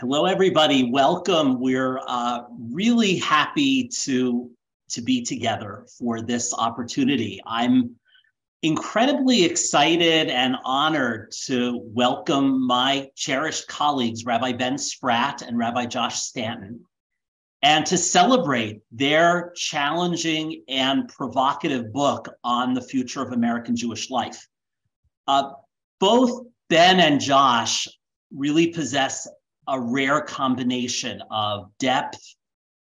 Hello, everybody. Welcome. We're really happy to be together for this opportunity. I'm incredibly excited and honored to welcome my cherished colleagues, Rabbi Ben Spratt and Rabbi Josh Stanton, and to celebrate their challenging and provocative book on the future of American Jewish life. Both Ben and Josh really possess a rare combination of depth,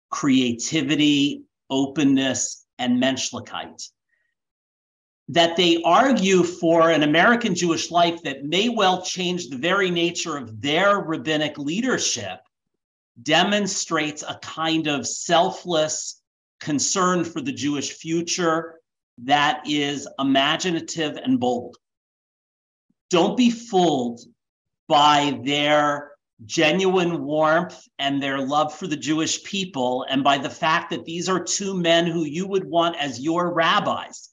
creativity, openness, and menschlichkeit, that they argue for an American Jewish life that may well change the very nature of their rabbinic leadership, demonstrates a kind of selfless concern for the Jewish future that is imaginative and bold. Don't be fooled by their genuine warmth and their love for the Jewish people, and by the fact that these are two men who you would want as your rabbis.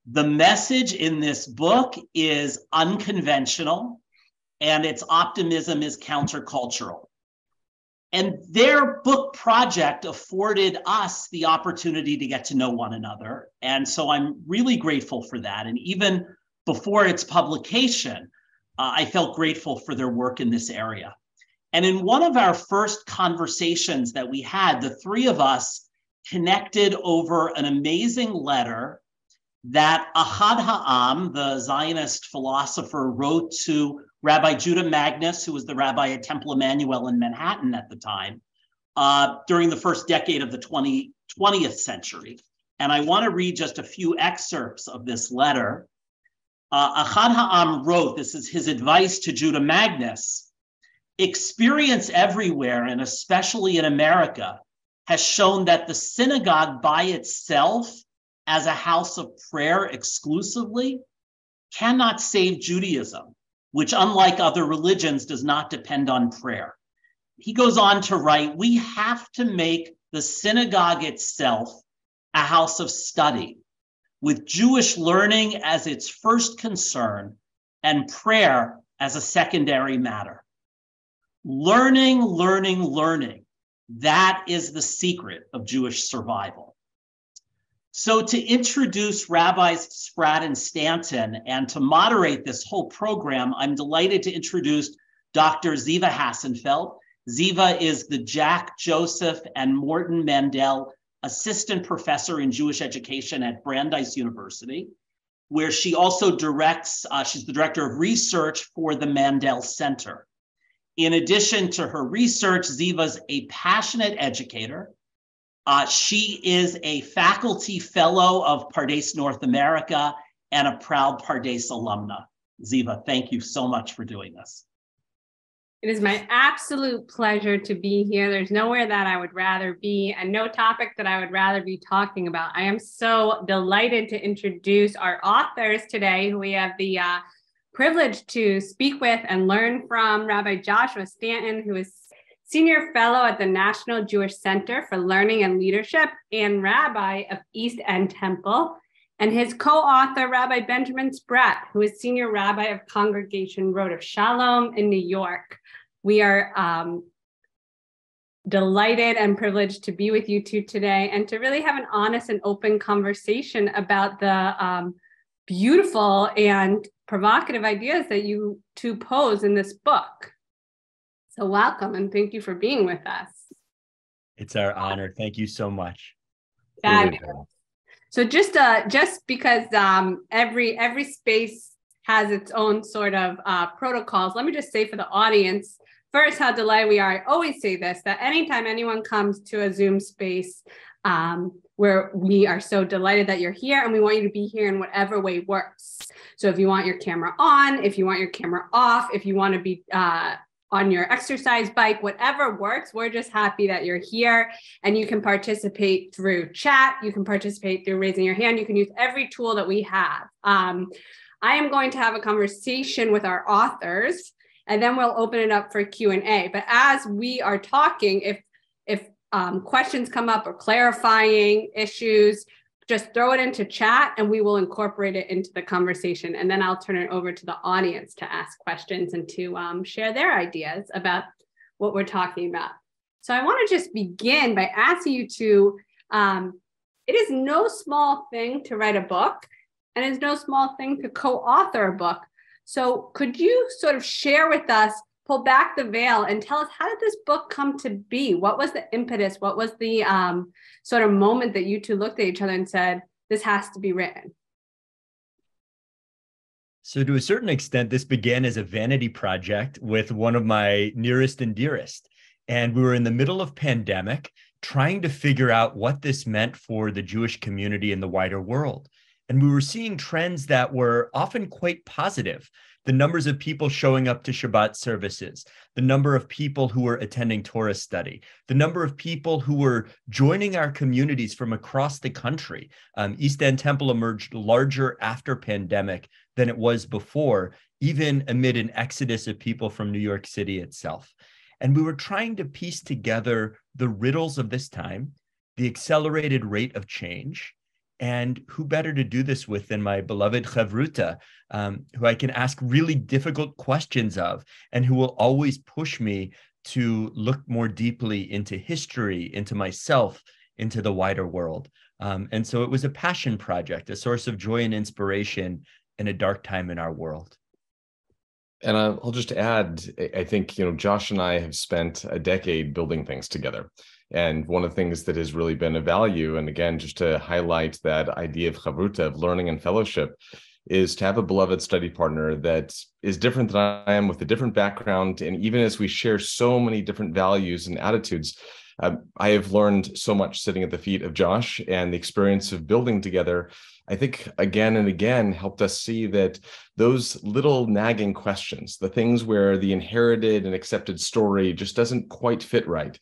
The message in this book is unconventional, and its optimism is countercultural. And their book project afforded us the opportunity to get to know one another. And so I'm really grateful for that. And even before its publication, I felt grateful for their work in this area. And in one of our first conversations that we had, the three of us connected over an amazing letter that Ahad Ha'am, the Zionist philosopher, wrote to Rabbi Judah Magnus, who was the rabbi at Temple Emmanuel in Manhattan at the time, during the first decade of the 20th century. And I want to read just a few excerpts of this letter. Ahad Ha'am wrote, this is his advice to Judah Magnus: experience everywhere, and especially in America, has shown that the synagogue by itself, as a house of prayer exclusively, cannot save Judaism, which, unlike other religions, does not depend on prayer. He goes on to write, we have to make the synagogue itself a house of study, with Jewish learning as its first concern and prayer as a secondary matter. Learning, learning, learning. That is the secret of Jewish survival. So to introduce Rabbis Spratt and Stanton and to moderate this whole program, I'm delighted to introduce Dr. Ziva Hassenfeld. Ziva is the Jack Joseph and Morton Mandel Assistant Professor in Jewish Education at Brandeis University, where she also directs, she's the Director of Research for the Mandel Center. In addition to her research, Ziva's a passionate educator. She is a faculty fellow of Pardes North America and a proud Pardes alumna. Ziva, thank you so much for doing this. It is my absolute pleasure to be here. There's nowhere that I would rather be and no topic that I would rather be talking about. I am so delighted to introduce our authors today, who we have the privilege to speak with and learn from. Rabbi Joshua Stanton, who is Senior Fellow at the National Jewish Center for Learning and Leadership and Rabbi of East End Temple, and his co-author, Rabbi Benjamin Spratt, who is Senior Rabbi of Congregation Road of Shalom in New York. We are delighted and privileged to be with you two today and to really have an honest and open conversation about the beautiful and provocative ideas that you two pose in this book. So welcome, and thank you for being with us. It's our honor. Thank you so much. So just because every space has its own sort of protocols, let me just say for the audience, first, how delighted we are. I always say this, that anytime anyone comes to a Zoom space, where we are so delighted that you're here, and we want you to be here in whatever way works. So if you want your camera on, if you want your camera off, if you want to be on your exercise bike, whatever works, we're just happy that you're here, and you can participate through chat, you can participate through raising your hand, you can use every tool that we have. I am going to have a conversation with our authors, and then we'll open it up for Q&A. But as we are talking, if questions come up or clarifying issues, just throw it into chat and we will incorporate it into the conversation. And then I'll turn it over to the audience to ask questions and to share their ideas about what we're talking about. So I want to just begin by asking you to, it is no small thing to write a book, and it's no small thing to co-author a book. So could you sort of share with us, pull back the veil and tell us, how did this book come to be? What was the impetus? What was the sort of moment that you two looked at each other and said, this has to be written? So to a certain extent, this began as a vanity project with one of my nearest and dearest. And we were in the middle of pandemic, trying to figure out what this meant for the Jewish community in the wider world. And we were seeing trends that were often quite positive. The numbers of people showing up to Shabbat services, the number of people who were attending Torah study, the number of people who were joining our communities from across the country. East End Temple emerged larger after pandemic than it was before, even amid an exodus of people from New York City itself. And we were trying to piece together the riddles of this time, the accelerated rate of change, and who better to do this with than my beloved Chavruta, who I can ask really difficult questions of, and who will always push me to look more deeply into history, into myself, into the wider world. And so it was a passion project, a source of joy and inspiration in a dark time in our world. And I'll just add, I think, Josh and I have spent a decade building things together. And one of the things that has really been a value, and again, just to highlight that idea of chavruta, of learning and fellowship, is to have a beloved study partner that is different than I am, with a different background. And even as we share so many different values and attitudes, I have learned so much sitting at the feet of Josh, and the experience of building together, I think, again and again, helped us see that those little nagging questions, the things where the inherited and accepted story just doesn't quite fit right,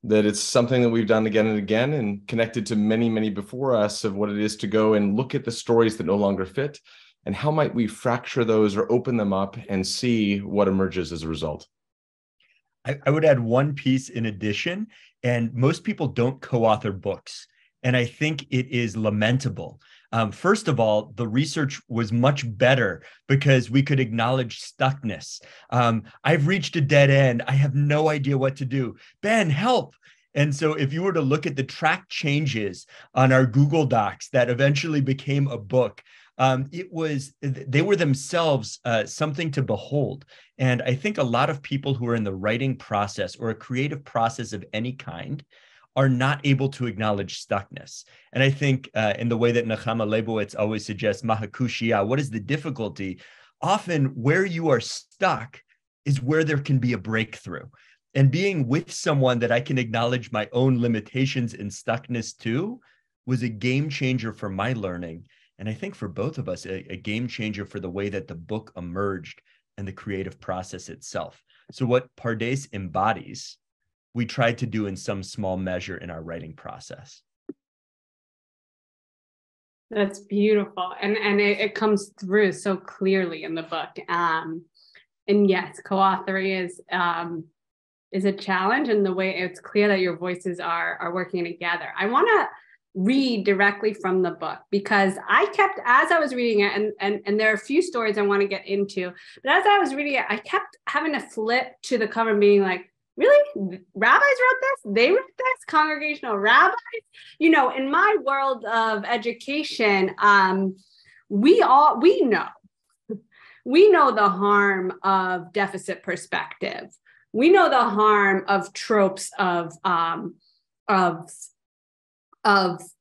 that it's something that we've done again and again, and connected to many, many before us, of what it is to go and look at the stories that no longer fit, and how might we fracture those or open them up and see what emerges as a result. I would add one piece in addition, and most people don't co-author books. And I think it is lamentable. First of all, the research was much better because we could acknowledge stuckness. I've reached a dead end. I have no idea what to do. Ben, help. And so if you were to look at the track changes on our Google Docs that eventually became a book, they were themselves something to behold. And I think a lot of people who are in the writing process or a creative process of any kind are not able to acknowledge stuckness. And I think in the way that Nechama Leibowitz always suggests, Mahakushia, what is the difficulty? Often where you are stuck is where there can be a breakthrough. And being with someone that I can acknowledge my own limitations and stuckness to was a game changer for my learning. And I think for both of us, a game changer for the way that the book emerged and the creative process itself. So what Pardes embodies, we tried to do in some small measure in our writing process. That's beautiful. And it comes through so clearly in the book. And yes, co-authoring is a challenge, and the way it's clear that your voices are working together. I want to read directly from the book, because I kept, as I was reading it, and there are a few stories I want to get into, but as I was reading it, I kept having to flip to the cover and being like, really? Rabbis wrote this? They wrote this? Congregational rabbis? In my world of education, we know the harm of deficit perspective. We know the harm of tropes of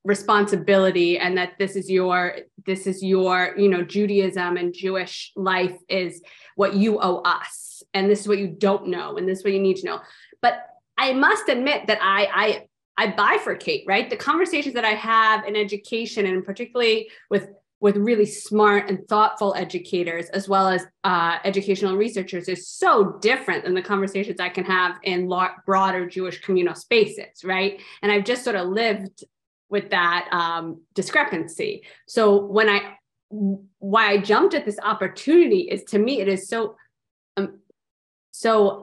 responsibility, and that this is your Judaism and Jewish life is what you owe us, and this is what you don't know, and this is what you need to know. But I must admit that I bifurcate, right? The conversations that I have in education, and particularly with really smart and thoughtful educators, as well as educational researchers, is so different than the conversations I can have in broader Jewish communal spaces, right? And I've just sort of lived with that discrepancy. So why I jumped at this opportunity is, to me, it is so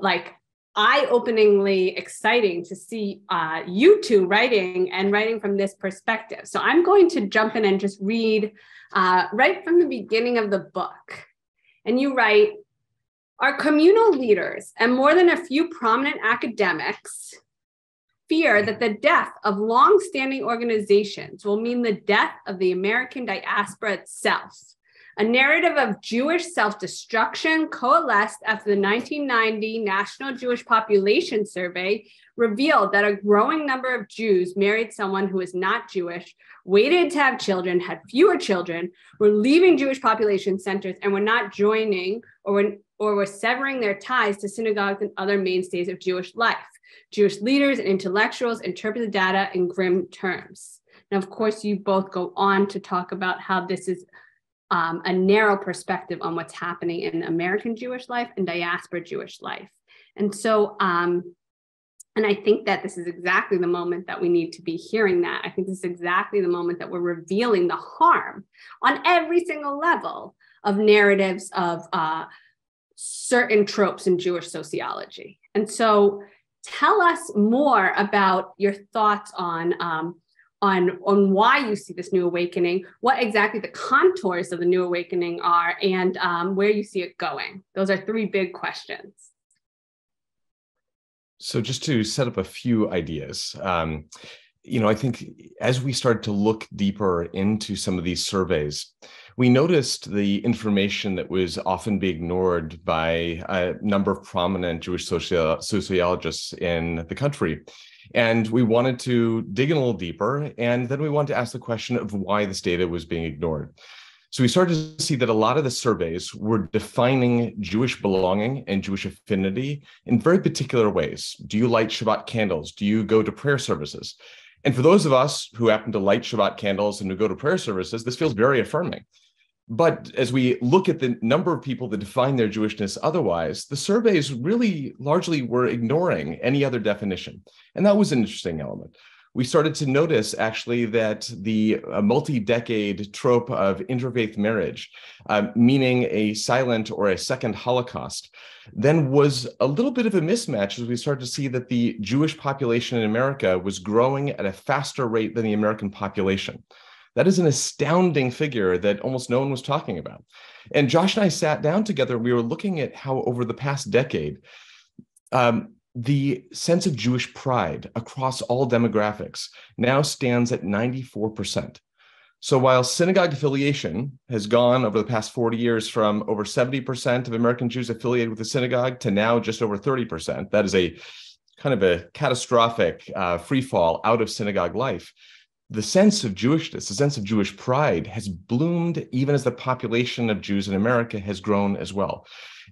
like eye-openingly exciting to see you two writing from this perspective. So I'm going to jump in and just read right from the beginning of the book. And you write, Our communal leaders and more than a few prominent academics fear that the death of long-standing organizations will mean the death of the American diaspora itself. A narrative of Jewish self-destruction coalesced after the 1990 National Jewish Population Survey revealed that a growing number of Jews married someone who is not Jewish, waited to have children, had fewer children, were leaving Jewish population centers, and were not joining or were severing their ties to synagogues and other mainstays of Jewish life. Jewish leaders and intellectuals interpret the data in grim terms. Now, of course, you both go on to talk about how this is a narrow perspective on what's happening in American Jewish life and diaspora Jewish life. And so, and I think that this is exactly the moment that we need to be hearing that. I think this is exactly the moment that we're revealing the harm on every single level of narratives of certain tropes in Jewish sociology. And so tell us more about your thoughts on why you see this new awakening, what exactly the contours of the new awakening are, and where you see it going. Those are three big questions. So just to set up a few ideas, I think as we started to look deeper into some of these surveys, we noticed the information that was often being ignored by a number of prominent Jewish sociologists in the country. And we wanted to dig in a little deeper, and then we wanted to ask the question of why this data was being ignored. So we started to see that a lot of the surveys were defining Jewish belonging and Jewish affinity in very particular ways. Do you light Shabbat candles? Do you go to prayer services? And for those of us who happen to light Shabbat candles and who go to prayer services, this feels very affirming. But as we look at the number of people that define their Jewishness otherwise, the surveys really largely were ignoring any other definition. And that was an interesting element. We started to notice actually that the multi-decade trope of interfaith marriage, meaning a silent or a second Holocaust, then was a little bit of a mismatch as we started to see that the Jewish population in America was growing at a faster rate than the American population. That is an astounding figure that almost no one was talking about. And Josh and I sat down together. We were looking at how over the past decade, the sense of Jewish pride across all demographics now stands at 94%. So while synagogue affiliation has gone over the past 40 years from over 70% of American Jews affiliated with the synagogue to now just over 30%, that is a kind of a catastrophic free fall out of synagogue life. The sense of Jewishness, the sense of Jewish pride has bloomed even as the population of Jews in America has grown as well.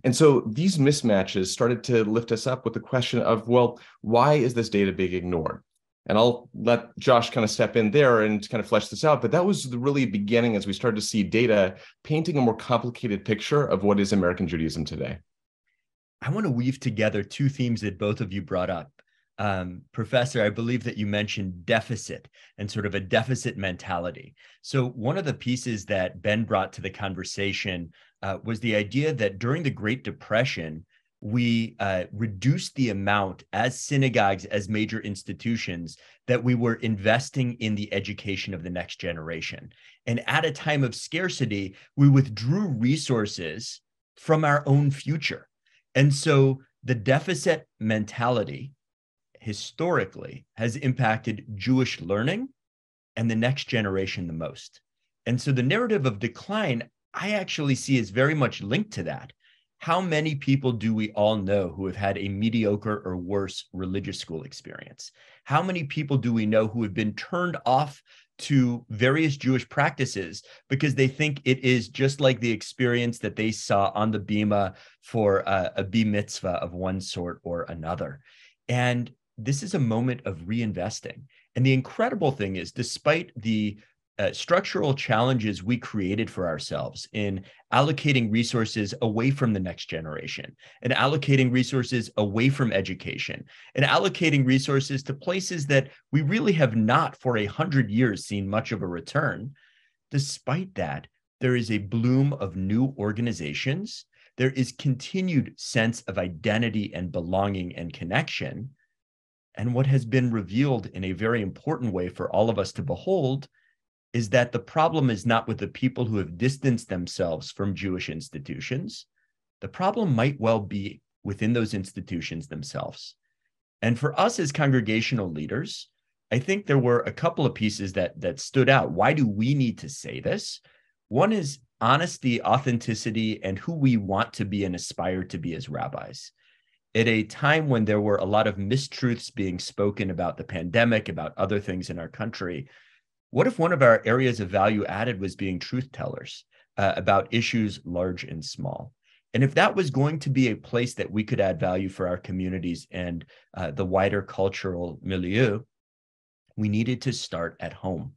And so these mismatches started to lift us up with the question of, well, why is this data being ignored? And I'll let Josh kind of step in there and kind of flesh this out. But that was the really beginning as we started to see data painting a more complicated picture of what is American Judaism today. I want to weave together two themes that both of you brought up. Professor, I believe that you mentioned deficit and sort of a deficit mentality. So one of the pieces that Ben brought to the conversation was the idea that during the Great Depression, we reduced the amount as synagogues, as major institutions, that we were investing in the education of the next generation. And at a time of scarcity, we withdrew resources from our own future. And so the deficit mentality historically has impacted Jewish learning and the next generation the most. And so the narrative of decline, I actually see is very much linked to that. How many people do we all know who have had a mediocre or worse religious school experience? How many people do we know who have been turned off to various Jewish practices because they think it is just like the experience that they saw on the bima for a bar mitzvah of one sort or another? And this is a moment of reinvesting. And the incredible thing is, despite the structural challenges we created for ourselves in allocating resources away from the next generation and allocating resources away from education and allocating resources to places that we really have not for 100 years seen much of a return, despite that, there is a bloom of new organizations. There is continued sense of identity and belonging and connection. And what has been revealed in a very important way for all of us to behold is that the problem is not with the people who have distanced themselves from Jewish institutions. The problem might well be within those institutions themselves. And for us as congregational leaders, I think there were a couple of pieces that stood out. Why do we need to say this? One is honesty, authenticity, and who we want to be and aspire to be as rabbis. At a time when there were a lot of mistruths being spoken about the pandemic, about other things in our country, what if one of our areas of value added was being truth tellers about issues large and small? And if that was going to be a place that we could add value for our communities and the wider cultural milieu, we needed to start at home.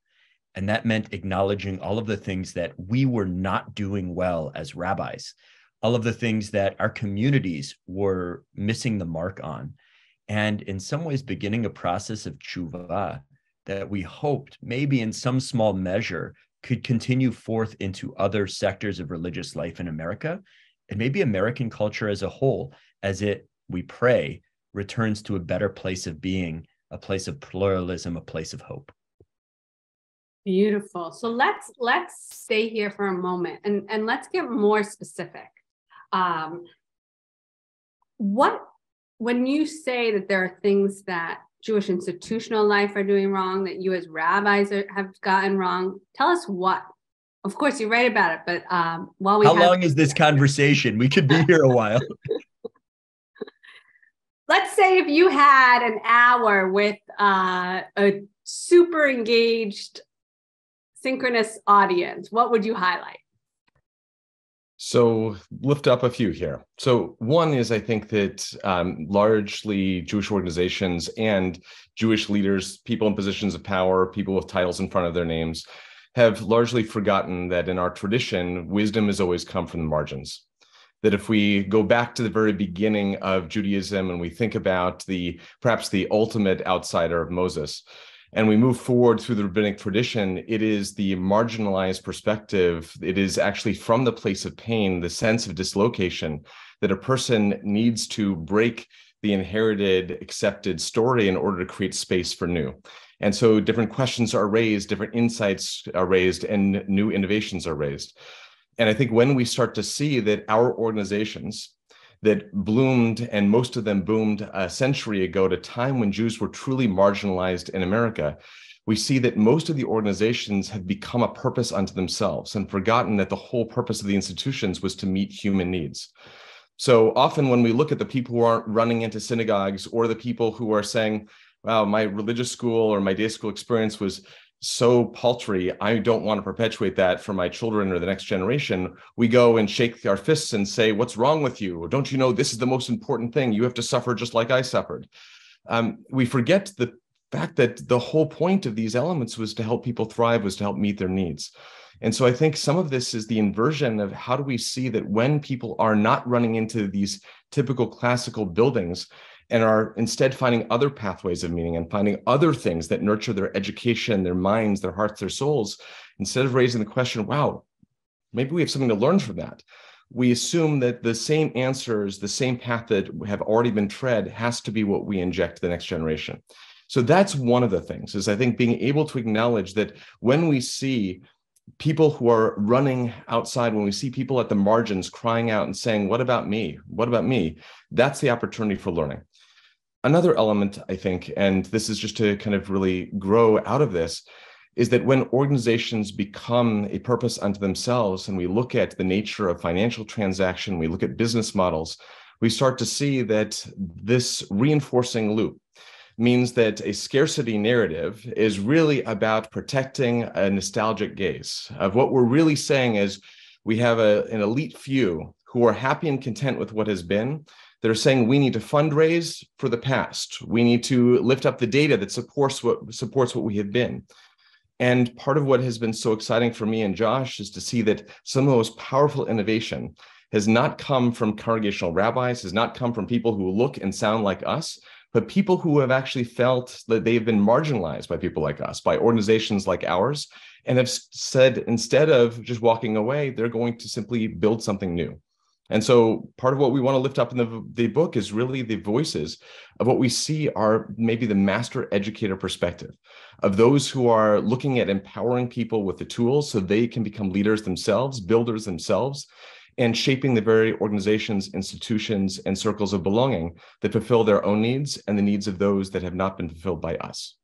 And that meant acknowledging all of the things that we were not doing well as rabbis, all of the things that our communities were missing the mark on, and in some ways beginning a process of tshuva that we hoped maybe in some small measure could continue forth into other sectors of religious life in America, and maybe American culture as a whole, as it, we pray, returns to a better place of being, a place of pluralism, a place of hope. Beautiful. So let's stay here for a moment and let's get more specific. When you say that there are things that Jewish institutional life are doing wrong, that you as rabbis have gotten wrong, tell us what. Of course, you write about it, but How long is this conversation? We could be here a while. Let's say if you had an hour with a super engaged synchronous audience, what would you highlight? So lift up a few here. So one is, I think that largely Jewish organizations and Jewish leaders, people in positions of power, people with titles in front of their names, have largely forgotten that in our tradition, wisdom has always come from the margins. That if we go back to the very beginning of Judaism and we think about perhaps the ultimate outsider of Moses, and we move forward through the rabbinic tradition, it is the marginalized perspective. It is actually from the place of pain, the sense of dislocation, that a person needs to break the inherited, accepted story in order to create space for new. And so different questions are raised, different insights are raised, and new innovations are raised. And I think when we start to see that our organizations that bloomed, and most of them boomed a century ago at a time when Jews were truly marginalized in America, we see that most of the organizations have become a purpose unto themselves and forgotten that the whole purpose of the institutions was to meet human needs. So often when we look at the people who aren't running into synagogues, or the people who are saying, wow, my religious school or my day school experience was so paltry, I don't want to perpetuate that for my children or the next generation, we go and shake our fists and say, what's wrong with you? Or don't you know this is the most important thing? You have to suffer just like I suffered. We forget the fact that the whole point of these elements was to help people thrive, was to help meet their needs. And so I think some of this is the inversion of how do we see that when people are not running into these typical classical buildings, and are instead finding other pathways of meaning and finding other things that nurture their education, their minds, their hearts, their souls, instead of raising the question, wow, maybe we have something to learn from that. We assume that the same answers, the same path that have already been tread has to be what we inject to the next generation. So that's one of the things, is I think being able to acknowledge that when we see people who are running outside, when we see people at the margins crying out and saying, what about me? What about me? That's the opportunity for learning. Another element, I think, and this is just to kind of really grow out of this, is that when organizations become a purpose unto themselves, and we look at the nature of financial transaction, we look at business models, we start to see that this reinforcing loop means that a scarcity narrative is really about protecting a nostalgic gaze. Of what we're really saying is we have an elite few who are happy and content with what has been. They're saying we need to fundraise for the past. We need to lift up the data that supports what we have been. And part of what has been so exciting for me and Josh is to see that some of the most powerful innovation has not come from congregational rabbis, has not come from people who look and sound like us, but people who have actually felt that they've been marginalized by people like us, by organizations like ours, and have said, instead of just walking away, they're going to simply build something new. And so part of what we want to lift up in the book is really the voices of what we see are maybe the master educator perspective of those who are looking at empowering people with the tools so they can become leaders themselves, builders themselves, and shaping the very organizations, institutions, and circles of belonging that fulfill their own needs and the needs of those that have not been fulfilled by us.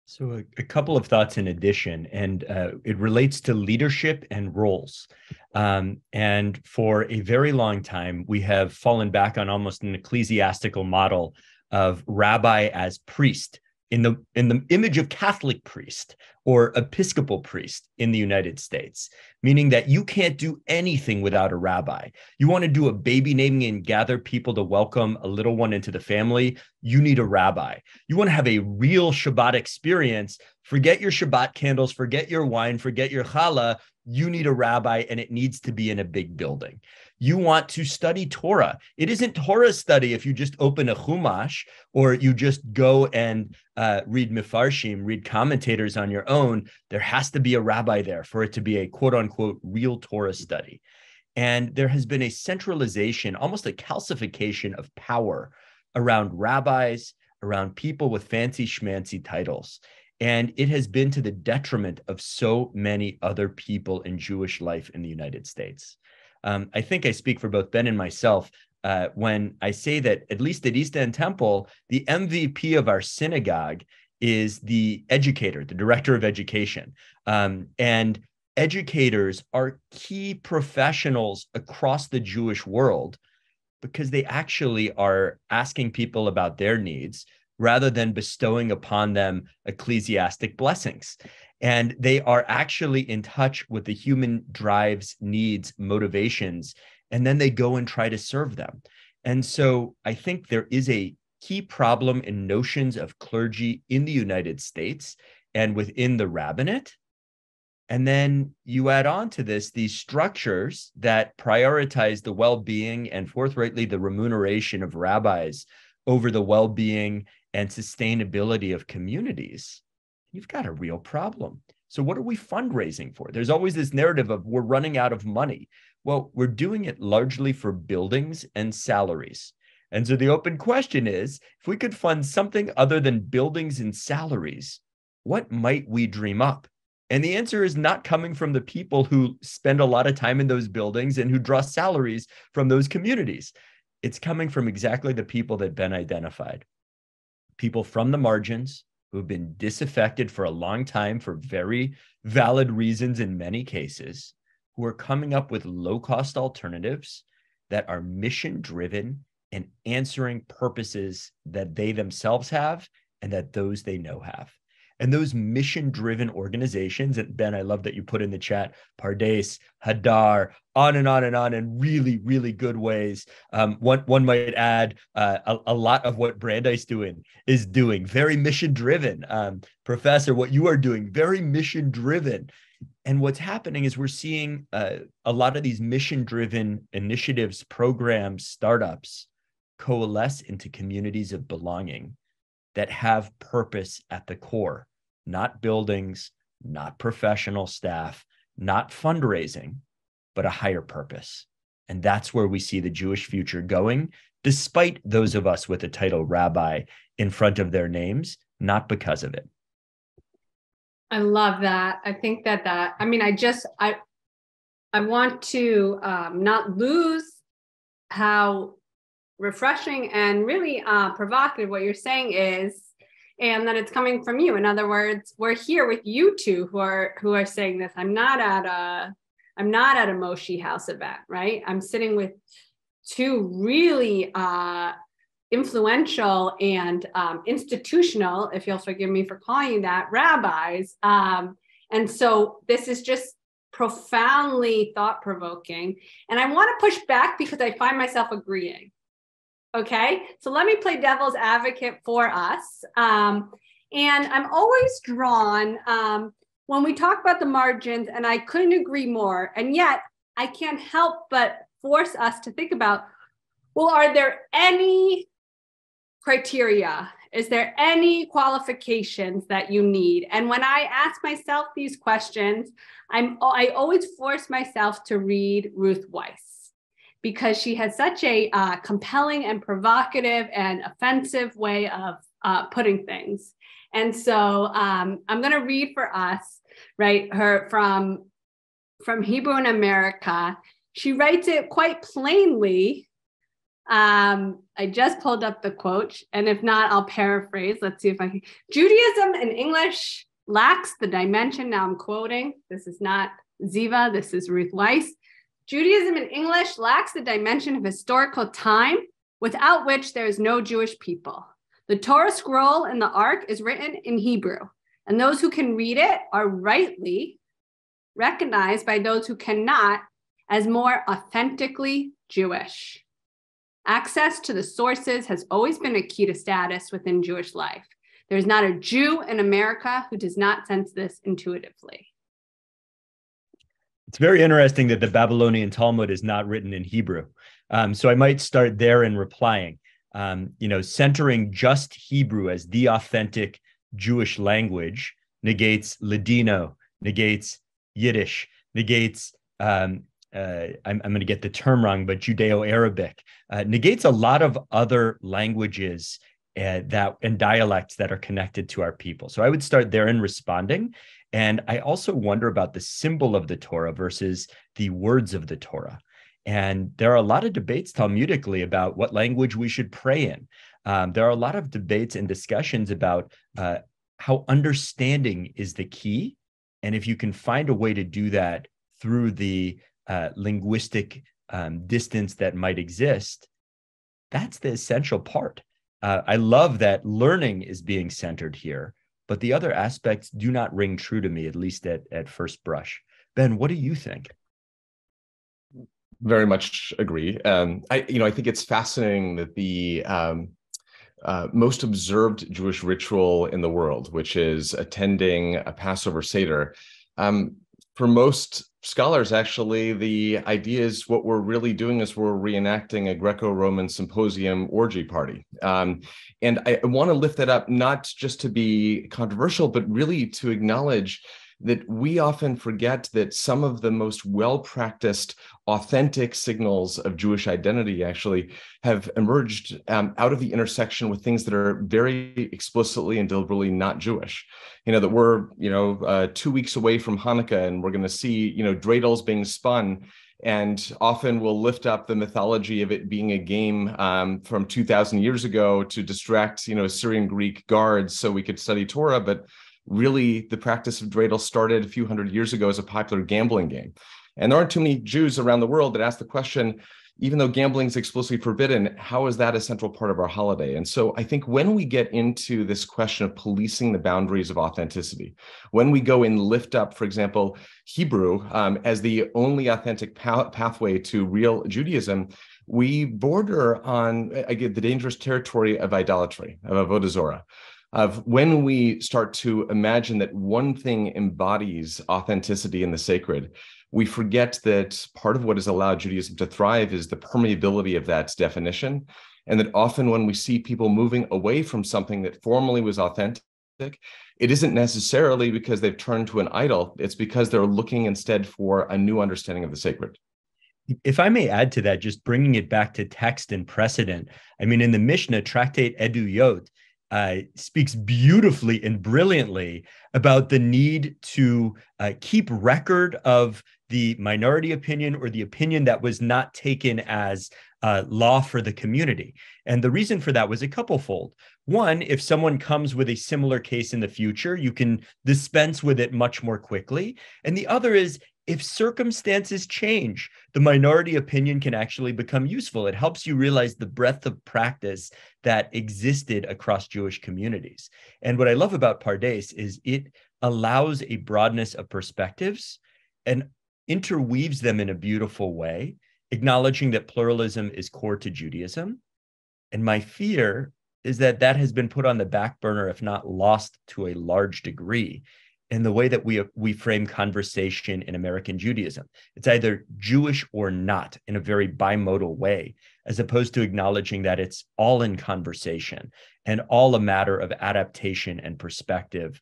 So a couple of thoughts in addition, and it relates to leadership and roles. And for a very long time, we have fallen back on almost an ecclesiastical model of rabbi as priest in the image of Catholic priest or Episcopal priest in the United States, meaning that you can't do anything without a rabbi. You want to do a baby naming and gather people to welcome a little one into the family, you need a rabbi. You want to have a real Shabbat experience, forget your Shabbat candles, forget your wine, forget your challah, you need a rabbi, and it needs to be in a big building. You want to study Torah. It isn't Torah study if you just open a Chumash or you just go and read Mefarshim, read commentators on your own. There has to be a rabbi there for it to be a quote unquote real Torah study. And there has been a centralization, almost a calcification of power around rabbis, around people with fancy schmancy titles. And it has been to the detriment of so many other people in Jewish life in the United States. I think I speak for both Ben and myself when I say that, at least at East End Temple, the MVP of our synagogue is the educator, the director of education. And educators are key professionals across the Jewish world because they actually are asking people about their needs rather than bestowing upon them ecclesiastic blessings. And they are actually in touch with the human drives, needs, motivations, and then they go and try to serve them. And so I think there is a key problem in notions of clergy in the United States and within the rabbinate. And then you add on to this these structures that prioritize the well-being and forthrightly the remuneration of rabbis over the well-being and sustainability of communities. You've got a real problem. So what are we fundraising for? There's always this narrative of we're running out of money. Well, we're doing it largely for buildings and salaries. And so the open question is, if we could fund something other than buildings and salaries, what might we dream up? And the answer is not coming from the people who spend a lot of time in those buildings and who draw salaries from those communities. It's coming from exactly the people that Ben identified. People from the margins who've been disaffected for a long time for very valid reasons in many cases, who are coming up with low-cost alternatives that are mission-driven and answering purposes that they themselves have and that those they know have. And those mission-driven organizations, and Ben, I love that you put in the chat, Pardes, Hadar, on and on and on in really, really good ways. One might add a lot of what Brandeis is doing, very mission-driven. Professor, what you are doing, very mission-driven. And what's happening is we're seeing a lot of these mission-driven initiatives, programs, startups coalesce into communities of belonging that have purpose at the core, not buildings, not professional staff, not fundraising, but a higher purpose. And that's where we see the Jewish future going, despite those of us with the title rabbi in front of their names, not because of it. I love that. I think that I want to not lose how refreshing and really provocative what you're saying is, and that it's coming from you. In other words, we're here with you two who are saying this. I'm not at a Moshe House event, right? I'm sitting with two really influential and institutional, if you'll forgive me for calling you that, rabbis. And so this is just profoundly thought-provoking. And I want to push back because I find myself agreeing. Okay, so let me play devil's advocate for us. And I'm always drawn when we talk about the margins, and I couldn't agree more. And yet I can't help but force us to think about, well, are there any criteria? Is there any qualifications that you need? And when I ask myself these questions, I always force myself to read Ruth Weiss, because she has such a compelling and provocative and offensive way of putting things. And so I'm going to read for us, right, her from from Hebrew in America. She writes it quite plainly. I just pulled up the quote, and if not, I'll paraphrase. Let's see if I can. Judaism in English lacks the dimension. Now I'm quoting. This is not Ziva. This is Ruth Weiss. Judaism in English lacks the dimension of historical time, without which there is no Jewish people. The Torah scroll in the Ark is written in Hebrew, and those who can read it are rightly recognized by those who cannot as more authentically Jewish. Access to the sources has always been a key to status within Jewish life. There's not a Jew in America who does not sense this intuitively. It's very interesting that the Babylonian Talmud is not written in Hebrew. So I might start there in replying. Centering just Hebrew as the authentic Jewish language negates Ladino, negates Yiddish, negates, I'm going to get the term wrong, but Judeo-Arabic, negates a lot of other languages and dialects that are connected to our people. So I would start there in responding. And I also wonder about the symbol of the Torah versus the words of the Torah. And there are a lot of debates Talmudically about what language we should pray in. There are a lot of debates and discussions about how understanding is the key. And if you can find a way to do that through the linguistic distance that might exist, that's the essential part. I love that learning is being centered here, but the other aspects do not ring true to me, at least at first brush. Ben, what do you think? Very much agree. I think it's fascinating that the most observed Jewish ritual in the world, which is attending a Passover Seder, for most scholars, actually, the idea is what we're really doing is we're reenacting a Greco-Roman symposium orgy party. And I want to lift that up, not just to be controversial, but really to acknowledge that we often forget that some of the most well-practiced, authentic signals of Jewish identity actually have emerged out of the intersection with things that are very explicitly and deliberately not Jewish. That we're, 2 weeks away from Hanukkah, and we're going to see, dreidels being spun. And often we'll lift up the mythology of it being a game from 2,000 years ago to distract, Syrian Greek guards so we could study Torah. But really, the practice of dreidel started a few hundred years ago as a popular gambling game. And there aren't too many Jews around the world that ask the question, even though gambling is explicitly forbidden, how is that a central part of our holiday? And so I think when we get into this question of policing the boundaries of authenticity, when we go and lift up, for example, Hebrew as the only authentic pathway to real Judaism, we border on the dangerous territory of idolatry, of avodah zorah. Of when we start to imagine that one thing embodies authenticity in the sacred, we forget that part of what has allowed Judaism to thrive is the permeability of that definition. And that often when we see people moving away from something that formerly was authentic, it isn't necessarily because they've turned to an idol. It's because they're looking instead for a new understanding of the sacred. If I may add to that, just bringing it back to text and precedent, in the Mishnah, Tractate Eduyot, speaks beautifully and brilliantly about the need to keep record of the minority opinion or the opinion that was not taken as law for the community. And the reason for that was a couplefold. One, if someone comes with a similar case in the future, you can dispense with it much more quickly. And the other is, if circumstances change, the minority opinion can actually become useful. It helps you realize the breadth of practice that existed across Jewish communities. And what I love about Pardes is it allows a broadness of perspectives and interweaves them in a beautiful way, acknowledging that pluralism is core to Judaism. And my fear is that that has been put on the back burner, if not lost to a large degree, in the way that we frame conversation in American Judaism. It's either Jewish or not in a very bimodal way, as opposed to acknowledging that it's all in conversation and all a matter of adaptation and perspective.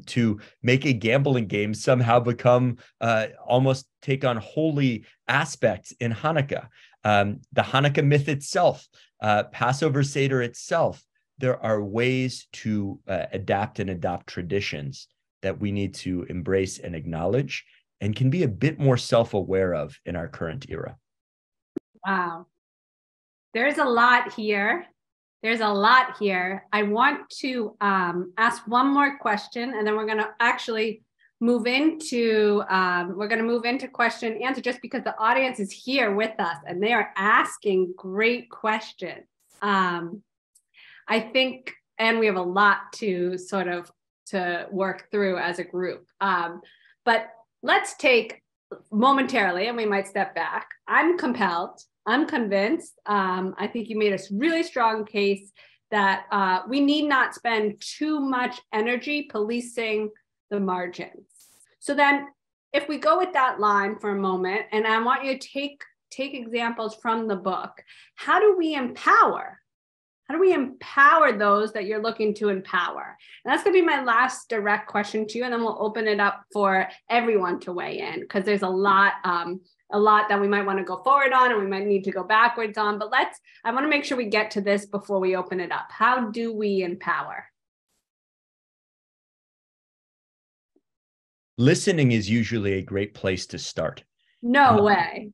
To make a gambling game somehow become almost take on holy aspects in Hanukkah. The Hanukkah myth itself, Passover Seder itself, there are ways to adapt and adopt traditions that we need to embrace and acknowledge. and can be a bit more self-aware of in our current era. Wow. There's a lot here. I want to ask one more question, and then we're going to actually move into question and answer, just because the audience is here with us and they are asking great questions. I think, and we have a lot to work through as a group. But let's take momentarily, and we might step back. I'm compelled. I'm convinced. I think you made a really strong case that we need not spend too much energy policing the margins. So then if we go with that line for a moment, and I want you to take examples from the book, how do we empower? How do we empower those that you're looking to empower? And that's going to be my last direct question to you, and then we'll open it up for everyone to weigh in, because there's a lot that we might want to go forward on and we might need to go backwards on. But I want to make sure we get to this before we open it up. How do we empower? Listening is usually a great place to start. No way.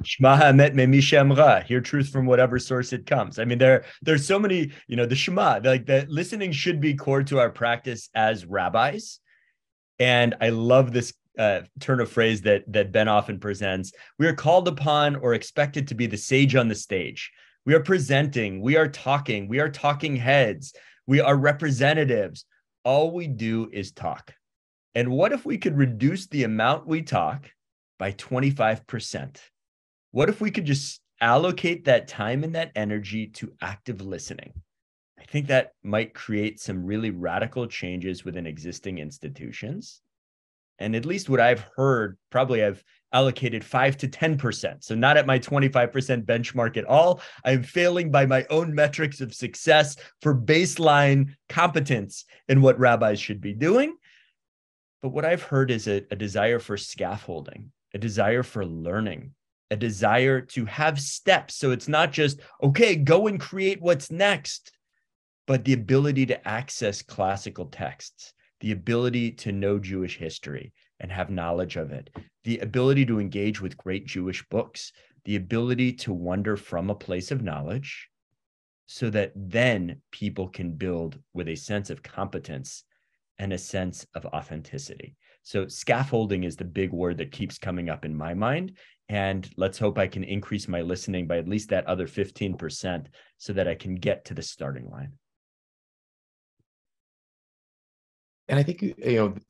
Shema ha'emet me'mi she'amra. Hear truth from whatever source it comes. I mean, there's so many, the Shema, like that. Listening should be core to our practice as rabbis. And I love this turn of phrase that Ben often presents. We are called upon or expected to be the sage on the stage. We are presenting, we are talking heads, we are representatives. All we do is talk. And what if we could reduce the amount we talk by 25%? What if we could just allocate that time and that energy to active listening? I think that might create some really radical changes within existing institutions. And at least what I've heard, probably I've allocated 5 to 10%. So not at my 25% benchmark at all. I'm failing by my own metrics of success for baseline competence in what rabbis should be doing. But what I've heard is a desire for scaffolding, a desire for learning, a desire to have steps. So it's not just, okay, go and create what's next, but the ability to access classical texts, the ability to know Jewish history and have knowledge of it, the ability to engage with great Jewish books, the ability to wonder from a place of knowledge, so that then people can build with a sense of competence and a sense of authenticity. So scaffolding is the big word that keeps coming up in my mind. And let's hope I can increase my listening by at least that other 15% so that I can get to the starting line. And I think,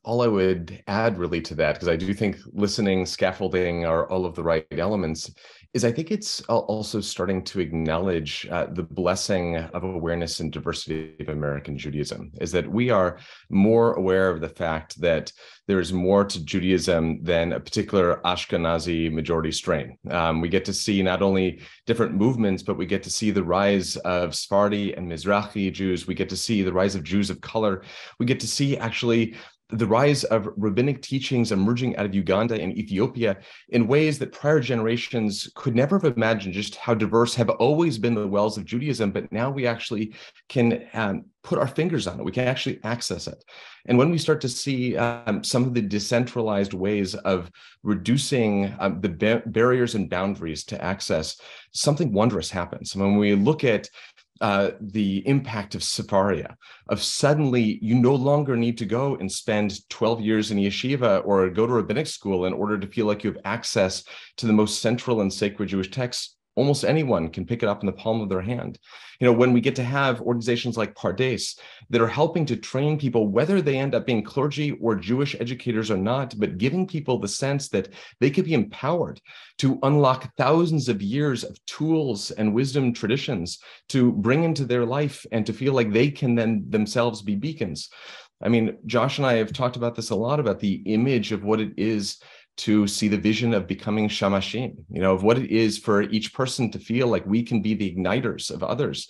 all I would add really to that, because I do think listening, scaffolding are all of the right elements, is I think it's also starting to acknowledge the blessing of awareness and diversity of American Judaism, is that we are more aware of the fact that there is more to Judaism than a particular Ashkenazi majority strain. We get to see not only different movements, but we get to see the rise of Sephardi and Mizrahi Jews. We get to see the rise of Jews of color. We get to see actually the rise of rabbinic teachings emerging out of Uganda and Ethiopia in ways that prior generations could never have imagined, just how diverse have always been the wells of Judaism. But now we actually can put our fingers on it. We can actually access it. And when we start to see some of the decentralized ways of reducing the barriers and boundaries to access, something wondrous happens. When we look at the impact of Sefaria, of suddenly you no longer need to go and spend 12 years in yeshiva or go to rabbinic school in order to feel like you have access to the most central and sacred Jewish texts. Almost anyone can pick it up in the palm of their hand. When we get to have organizations like Pardes that are helping to train people, whether they end up being clergy or Jewish educators or not, but giving people the sense that they could be empowered to unlock thousands of years of tools and wisdom traditions to bring into their life and to feel like they can then themselves be beacons. I mean, Josh and I have talked about this a lot, about the image of what it is to see the vision of becoming shamashim, of what it is for each person to feel like we can be the igniters of others.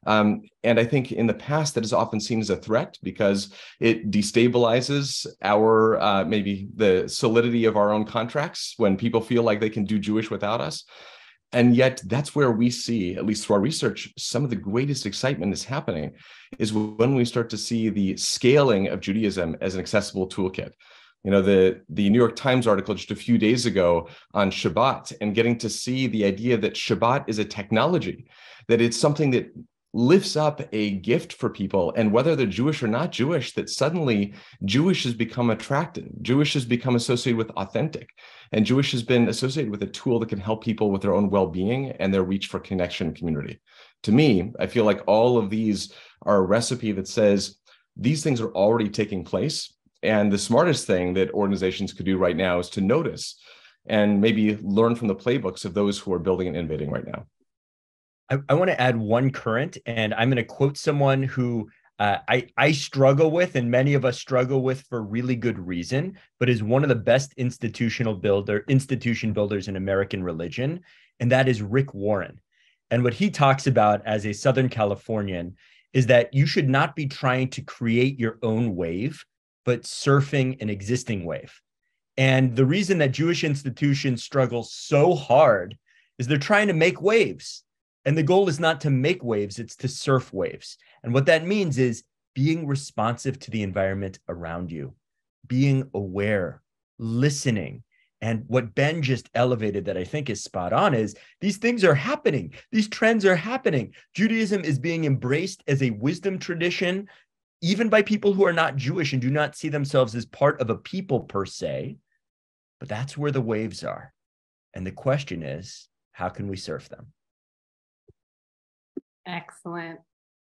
And I think in the past that is often seen as a threat because it destabilizes our, maybe the solidity of our own contracts when people feel like they can do Jewish without us. And yet that's where we see, at least through our research, some of the greatest excitement is happening is when we start to see the scaling of Judaism as an accessible toolkit. The New York Times article just a few days ago on Shabbat, and getting to see the idea that Shabbat is a technology, that it's something that lifts up a gift for people, and whether they're Jewish or not Jewish, that suddenly Jewish has become attractive. Jewish has become associated with authentic, and Jewish has been associated with a tool that can help people with their own well-being and their reach for connection and community. To me, I feel like all of these are a recipe that says these things are already taking place. And the smartest thing that organizations could do right now is to notice and maybe learn from the playbooks of those who are building and innovating right now. I want to add one current, and I'm going to quote someone who I struggle with, and many of us struggle with for really good reason, but is one of the best institution builders in American religion, and that is Rick Warren. And what he talks about as a Southern Californian is that you should not be trying to create your own wave, but surfing an existing wave. And the reason that Jewish institutions struggle so hard is they're trying to make waves. And the goal is not to make waves, it's to surf waves. And what that means is being responsive to the environment around you, being aware, listening. And what Ben just elevated that I think is spot on is these things are happening. These trends are happening. Judaism is being embraced as a wisdom tradition, even by people who are not Jewish and do not see themselves as part of a people per se. But that's where the waves are. And the question is, how can we surf them? Excellent.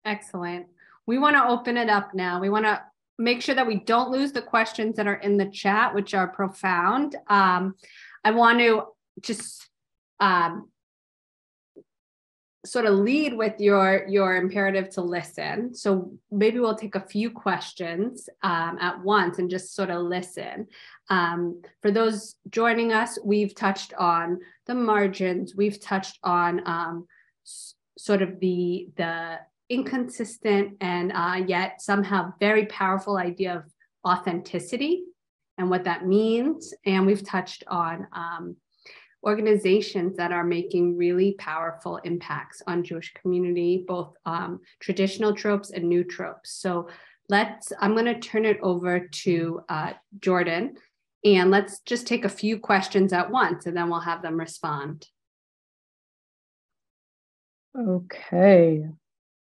Excellent. We want to open it up now. We want to make sure that we don't lose the questions that are in the chat, which are profound. I want to just sort of lead with your imperative to listen. So maybe we'll take a few questions at once and just sort of listen. For those joining us, we've touched on the margins. We've touched on sort of the inconsistent and yet somehow very powerful idea of authenticity and what that means. And we've touched on organizations that are making really powerful impacts on Jewish community, both traditional tropes and new tropes. So I'm going to turn it over to Jordan, and let's just take a few questions at once, and then we'll have them respond. Okay,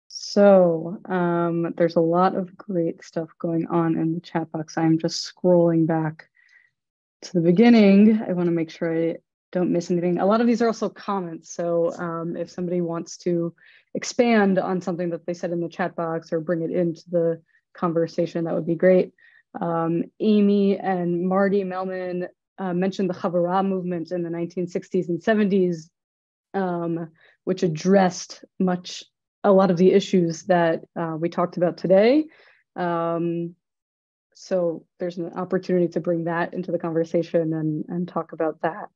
so there's a lot of great stuff going on in the chat box. I'm just scrolling back to the beginning. I want to make sure I don't miss anything. A lot of these are also comments. So if somebody wants to expand on something that they said in the chat box or bring it into the conversation, that would be great. Amy and Marty Melman mentioned the Chavurah movement in the 1960s and 70s, which addressed a lot of the issues that we talked about today. So there's an opportunity to bring that into the conversation and talk about that.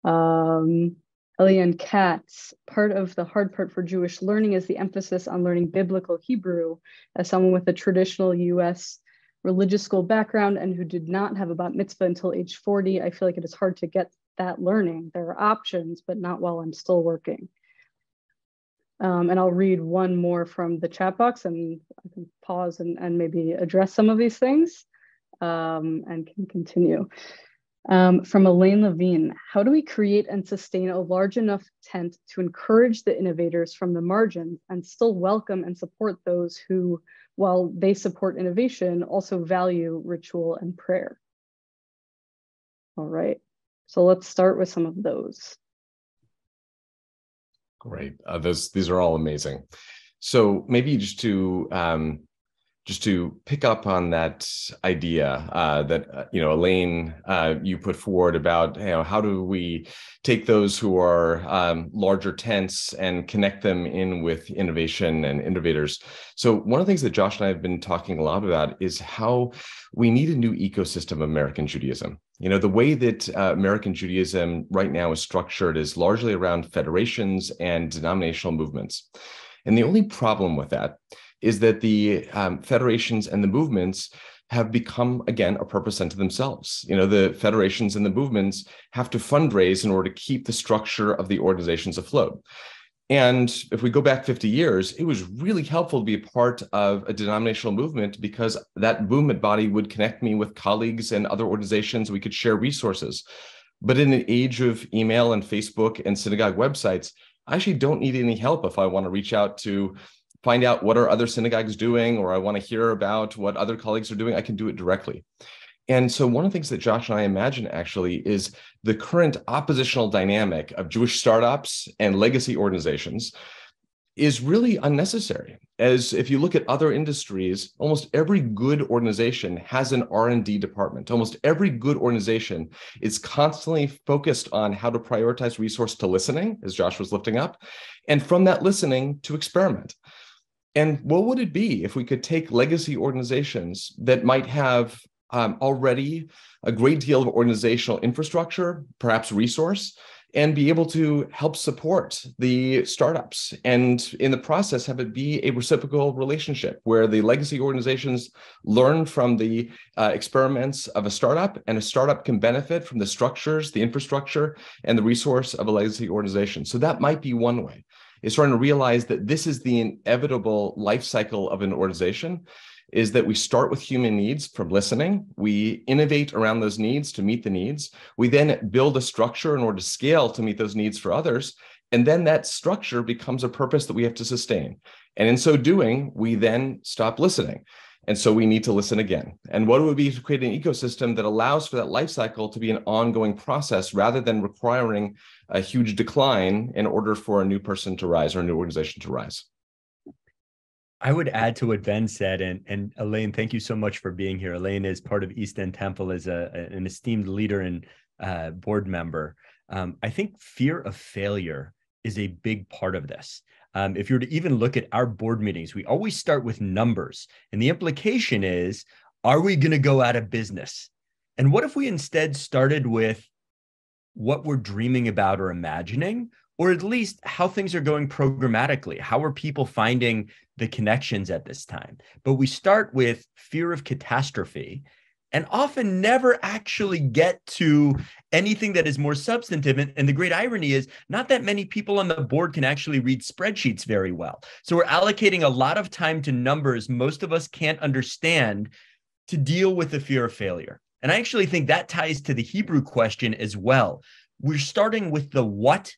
Eliane Katz, part of the hard part for Jewish learning is the emphasis on learning biblical Hebrew. As someone with a traditional US religious school background and who did not have a bat mitzvah until age 40, I feel like it is hard to get that learning. There are options, but not while I'm still working. And I'll read one more from the chat box, and I can pause and maybe address some of these things and can continue. From Elaine Levine, how do we create and sustain a large enough tent to encourage the innovators from the margins and still welcome and support those who, while they support innovation, also value ritual and prayer? All right, so let's start with some of those. Great. These are all amazing. So maybe just to pick up on that idea that Elaine, you put forward about how do we take those who are larger tents and connect them in with innovation and innovators. So one of the things that Josh and I have been talking a lot about is how we need a new ecosystem of American Judaism. The way that American Judaism right now is structured is largely around federations and denominational movements. And the only problem with that is that the federations and the movements have become, again, a purpose unto themselves. The federations and the movements have to fundraise in order to keep the structure of the organizations afloat. And if we go back 50 years, it was really helpful to be a part of a denominational movement because that movement body would connect me with colleagues and other organizations. We could share resources. But in an age of email and Facebook and synagogue websites, I actually don't need any help if I want to reach out to find out what are other synagogues doing, or I want to hear about what other colleagues are doing. I can do it directly. And so one of the things that Josh and I imagine actually is the current oppositional dynamic of Jewish startups and legacy organizations is really unnecessary. As if you look at other industries, almost every good organization has an R&D department. Almost every good organization is constantly focused on how to prioritize resource to listening, as Josh was lifting up, and from that listening to experiment. And what would it be if we could take legacy organizations that might have already a great deal of organizational infrastructure, perhaps resource, and be able to help support the startups, and in the process have it be a reciprocal relationship where the legacy organizations learn from the experiments of a startup, and a startup can benefit from the structures, the infrastructure, and the resource of a legacy organization. So that might be one way. Is starting to realize that this is the inevitable life cycle of an organization, is that we start with human needs from listening. We innovate around those needs to meet the needs. We then build a structure in order to scale to meet those needs for others. And then that structure becomes a purpose that we have to sustain. And in so doing, we then stop listening. And so we need to listen again. And what it would be to create an ecosystem that allows for that life cycle to be an ongoing process rather than requiring a huge decline in order for a new person to rise or a new organization to rise. I would add to what Ben said, and Elaine, thank you so much for being here. Elaine is part of East End Temple as an esteemed leader and board member. I think fear of failure is a big part of this. If you were to even look at our board meetings, we always start with numbers. And the implication is, are we going to go out of business? And what if we instead started with what we're dreaming about or imagining, or at least how things are going programmatically? How are people finding the connections at this time? But we start with fear of catastrophe and often never actually get to anything that is more substantive. And the great irony is not that many people on the board can actually read spreadsheets very well. So we're allocating a lot of time to numbers most of us can't understand to deal with the fear of failure. And I actually think that ties to the Hebrew question as well. We're starting with the what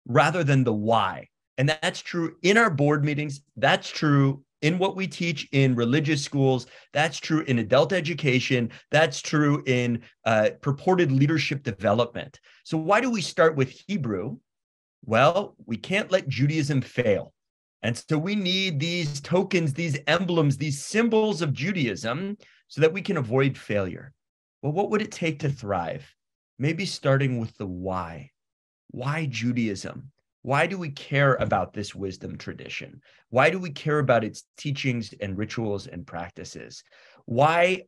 rather than the why. And that's true in our board meetings. That's true in what we teach in religious schools. That's true in adult education. That's true in purported leadership development. So why do we start with Hebrew? Well, we can't let Judaism fail. And so we need these tokens, these emblems, these symbols of Judaism so that we can avoid failure. Well, what would it take to thrive? Maybe starting with the why. Why Judaism? Why do we care about this wisdom tradition? Why do we care about its teachings and rituals and practices? Why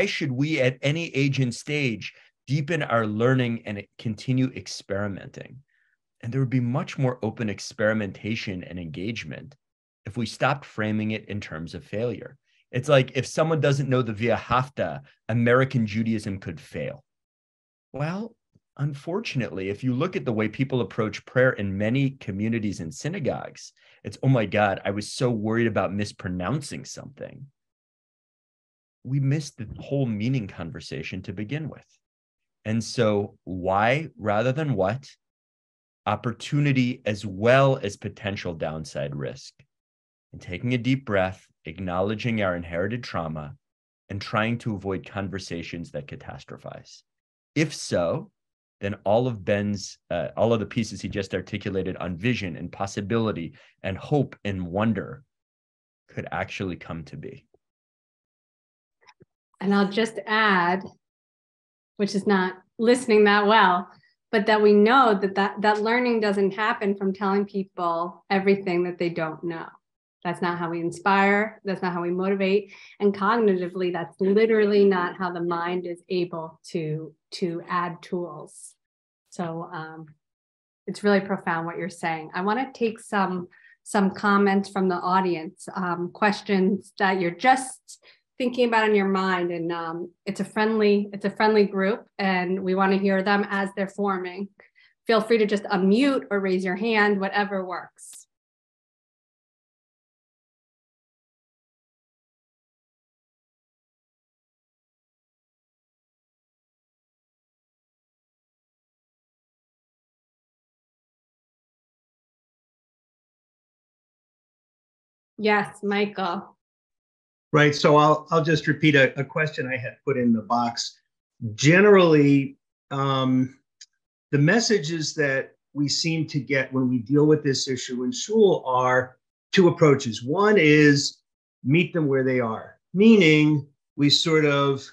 should we at any age and stage deepen our learning and continue experimenting? And there would be much more open experimentation and engagement if we stopped framing it in terms of failure. It's like if someone doesn't know the Via Hafta, American Judaism could fail. Well, unfortunately, if you look at the way people approach prayer in many communities and synagogues, it's, oh my God, I was so worried about mispronouncing something. We missed the whole meaning conversation to begin with. And so why rather than what? Opportunity as well as potential downside risk. And taking a deep breath, acknowledging our inherited trauma, and trying to avoid conversations that catastrophize. If so, then all of the pieces he just articulated on vision and possibility and hope and wonder could actually come to be. And I'll just add, which is not listening that well, but that we know that learning doesn't happen from telling people everything that they don't know. That's not how we inspire. That's not how we motivate. And cognitively, that's literally not how the mind is able to add tools. So it's really profound what you're saying. I want to take some comments from the audience, questions that you're just thinking about in your mind. And it's a friendly group, and we want to hear them as they're forming. feel free to just unmute or raise your hand, whatever works. Yes, Michael. Right. So I'll just repeat a question I had put in the box. Generally, the messages that we seem to get when we deal with this issue in shul are two approaches. One is meet them where they are, meaning we sort of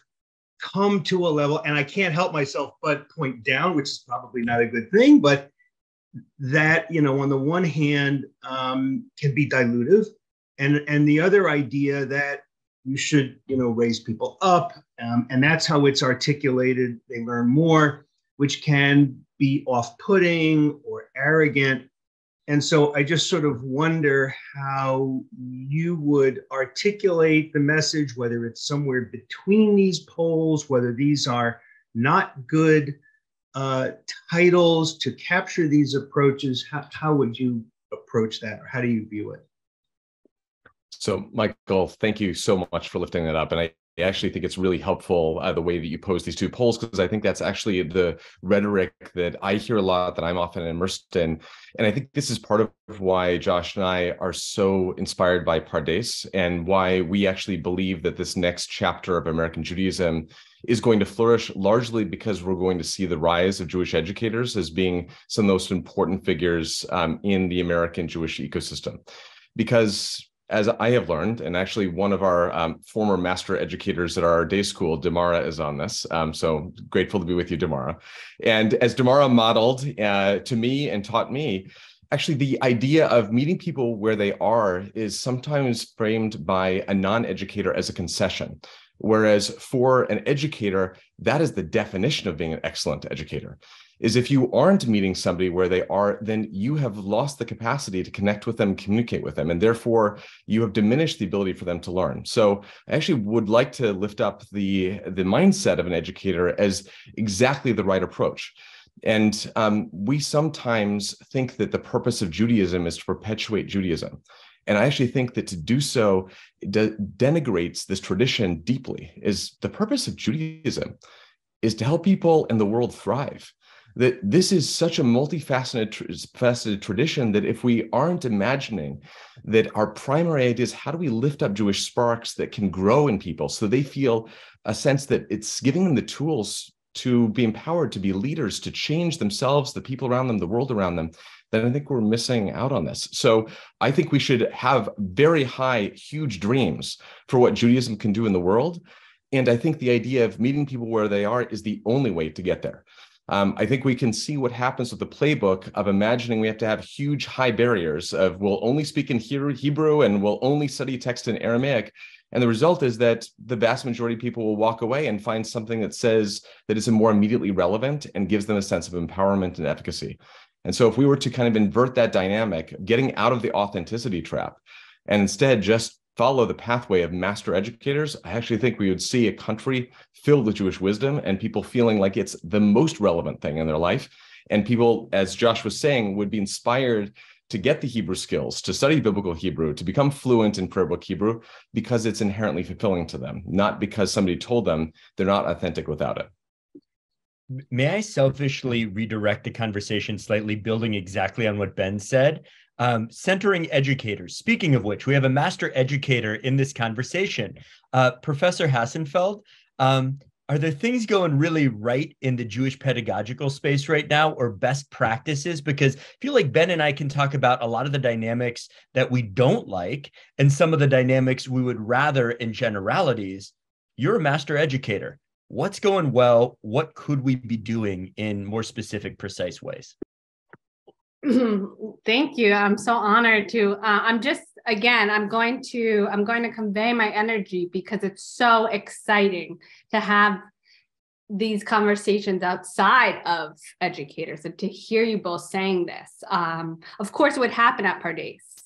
come to a level, and I can't help myself but point down, which is probably not a good thing, but that, on the one hand, can be dilutive. And the other idea that you should, raise people up, and that's how it's articulated. They learn more, which can be off-putting or arrogant. And so I just sort of wonder how you would articulate the message, whether it's somewhere between these poles, whether these are not good titles to capture these approaches. How would you approach that, or how do you view it? So, Michael, thank you so much for lifting that up. And I actually think it's really helpful the way that you pose these two polls, because I think that's actually the rhetoric that I hear a lot, that I'm often immersed in. And I think this is part of why Josh and I are so inspired by Pardes, and why we actually believe that this next chapter of American Judaism is going to flourish, largely because we're going to see the rise of Jewish educators as being some of the most important figures in the American Jewish ecosystem. Because as I have learned, and actually one of our former master educators at our day school, Damara, is on this. So grateful to be with you, Damara. And as Damara modeled to me and taught me, actually the idea of meeting people where they are is sometimes framed by a non-educator as a concession. Whereas for an educator, that is the definition of being an excellent educator. Is if you aren't meeting somebody where they are, then you have lost the capacity to connect with them, communicate with them, and therefore you have diminished the ability for them to learn. So I actually would like to lift up the mindset of an educator as exactly the right approach. And we sometimes think that the purpose of Judaism is to perpetuate Judaism. And I actually think that to do so denigrates this tradition deeply. Is the purpose of Judaism is to help people in the world thrive. That this is such a multifaceted tradition that if we aren't imagining that our primary idea is how do we lift up Jewish sparks that can grow in people so they feel a sense that it's giving them the tools to be empowered, to be leaders, to change themselves, the people around them, the world around them, then I think we're missing out on this. So I think we should have very high, huge dreams for what Judaism can do in the world. And I think the idea of meeting people where they are is the only way to get there. I think we can see what happens with the playbook of imagining we have to have huge, high barriers of we'll only speak in Hebrew and we'll only study text in Aramaic. And the result is that the vast majority of people will walk away and find something that says that is more immediately relevant and gives them a sense of empowerment and efficacy. And so if we were to kind of invert that dynamic, getting out of the authenticity trap and instead just follow the pathway of master educators, I actually think we would see a country filled with Jewish wisdom and people feeling like it's the most relevant thing in their life. And people, as Josh was saying, would be inspired to get the Hebrew skills, to study biblical Hebrew, to become fluent in prayer book Hebrew, because it's inherently fulfilling to them, not because somebody told them they're not authentic without it. May I selfishly redirect the conversation slightly, building exactly on what Ben said? Centering educators. Speaking of which, we have a master educator in this conversation. Professor Hassenfeld, are there things going really right in the Jewish pedagogical space right now, or best practices? Because I feel like Ben and I can talk about a lot of the dynamics that we don't like and some of the dynamics we would rather in generalities. You're a master educator. What's going well? What could we be doing in more specific, precise ways? Thank you. I'm so honored to. I'm going to convey my energy because it's so exciting to have these conversations outside of educators and to hear you both saying this. Of course, it would happen at Pardes,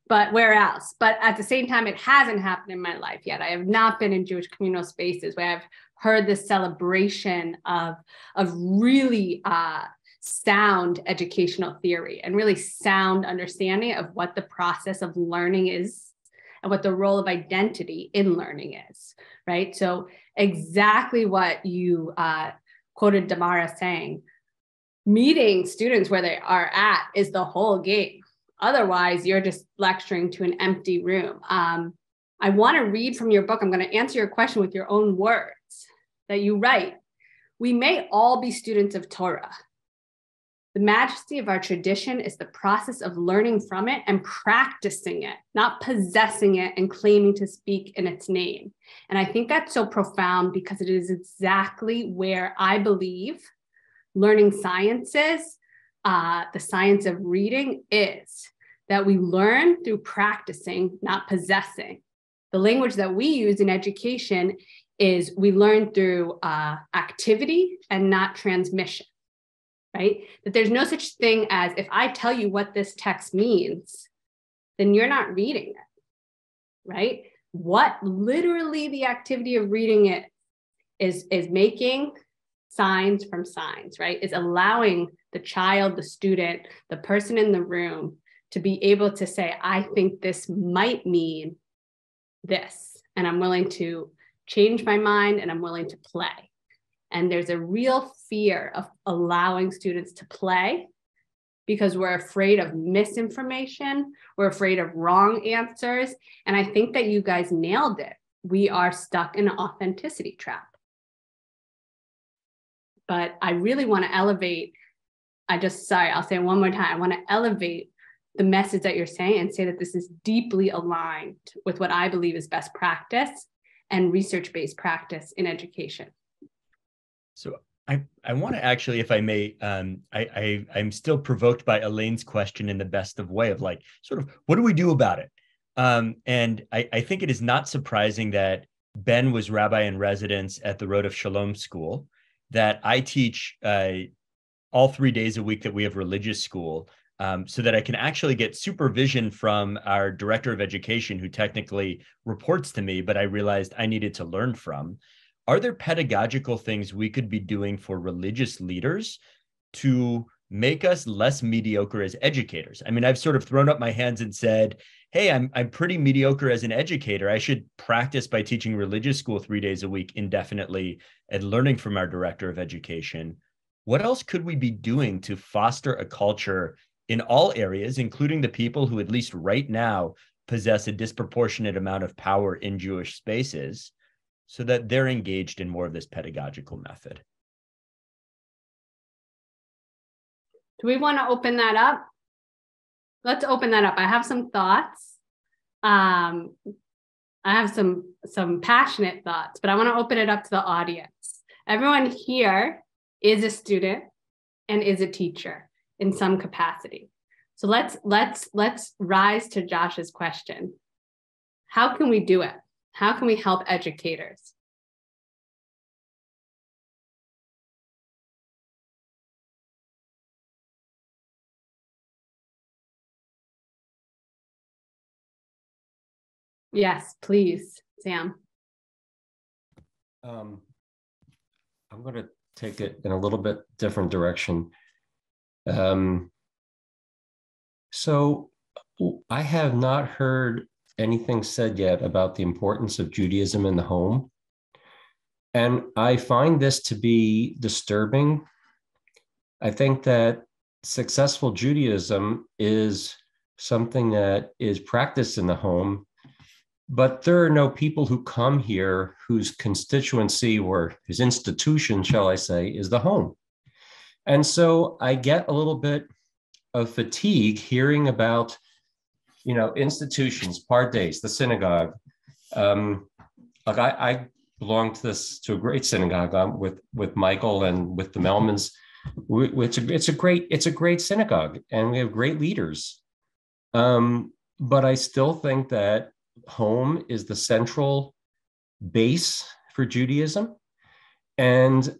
but where else? But at the same time, it hasn't happened in my life yet. I have not been in Jewish communal spaces where I've heard this celebration of really sound educational theory and really sound understanding of what the process of learning is and what the role of identity in learning is, right? So exactly what you quoted Damara saying, meeting students where they are at is the whole game. Otherwise, you're just lecturing to an empty room. I want to read from your book. I'm going to answer your question with your own words that you write. We may all be students of Torah. The majesty of our tradition is the process of learning from it and practicing it, not possessing it and claiming to speak in its name. And I think that's so profound because it is exactly where I believe learning sciences, the science of reading is, that we learn through practicing, not possessing. The language that we use in education is we learn through activity and not transmission. Right? That there's no such thing as if I tell you what this text means, then you're not reading it, right? What literally the activity of reading it is making signs from signs, right? Is allowing the child, the student, the person in the room to be able to say, I think this might mean this, and I'm willing to change my mind and I'm willing to play. And there's a real fear of allowing students to play because we're afraid of misinformation. We're afraid of wrong answers. And I think that you guys nailed it. We are stuck in an authenticity trap. But I really want to elevate, I'll say it one more time. I want to elevate the message that you're saying and say that this is deeply aligned with what I believe is best practice and research-based practice in education. So I want to actually, if I may, I'm still provoked by Elaine's question in the best of way of like, sort of, what do we do about it? And I think it is not surprising that Ben was rabbi in residence at the Road of Shalom School, that I teach all 3 days a week that we have religious school, so that I can actually get supervision from our director of education, who technically reports to me, but I realized I needed to learn from. Are there pedagogical things we could be doing for religious leaders to make us less mediocre as educators? I mean, I've sort of thrown up my hands and said, hey, I'm pretty mediocre as an educator. I should practice by teaching religious school 3 days a week indefinitely and learning from our director of education. What else could we be doing to foster a culture in all areas, including the people who at least right now possess a disproportionate amount of power in Jewish spaces, so that they're engaged in more of this pedagogical method? Do we want to open that up? Let's open that up. I have some thoughts. I have some passionate thoughts, but I want to open it up to the audience. Everyone here is a student and is a teacher in some capacity. So let's rise to Josh's question. How can we do it? How can we help educators? Yes, please, Sam. I'm going to take it in a little bit different direction. So I have not heard anything said yet about the importance of Judaism in the home. And I find this to be disturbing. I think that successful Judaism is something that is practiced in the home, but there are no people who come here whose constituency or whose institution, shall I say, is the home. And so I get a little bit of fatigue hearing about, institutions, pardes, the synagogue. I belong to a great synagogue with Michael and with the Melmans. It's a great synagogue, and we have great leaders. But I still think that home is the central base for Judaism, and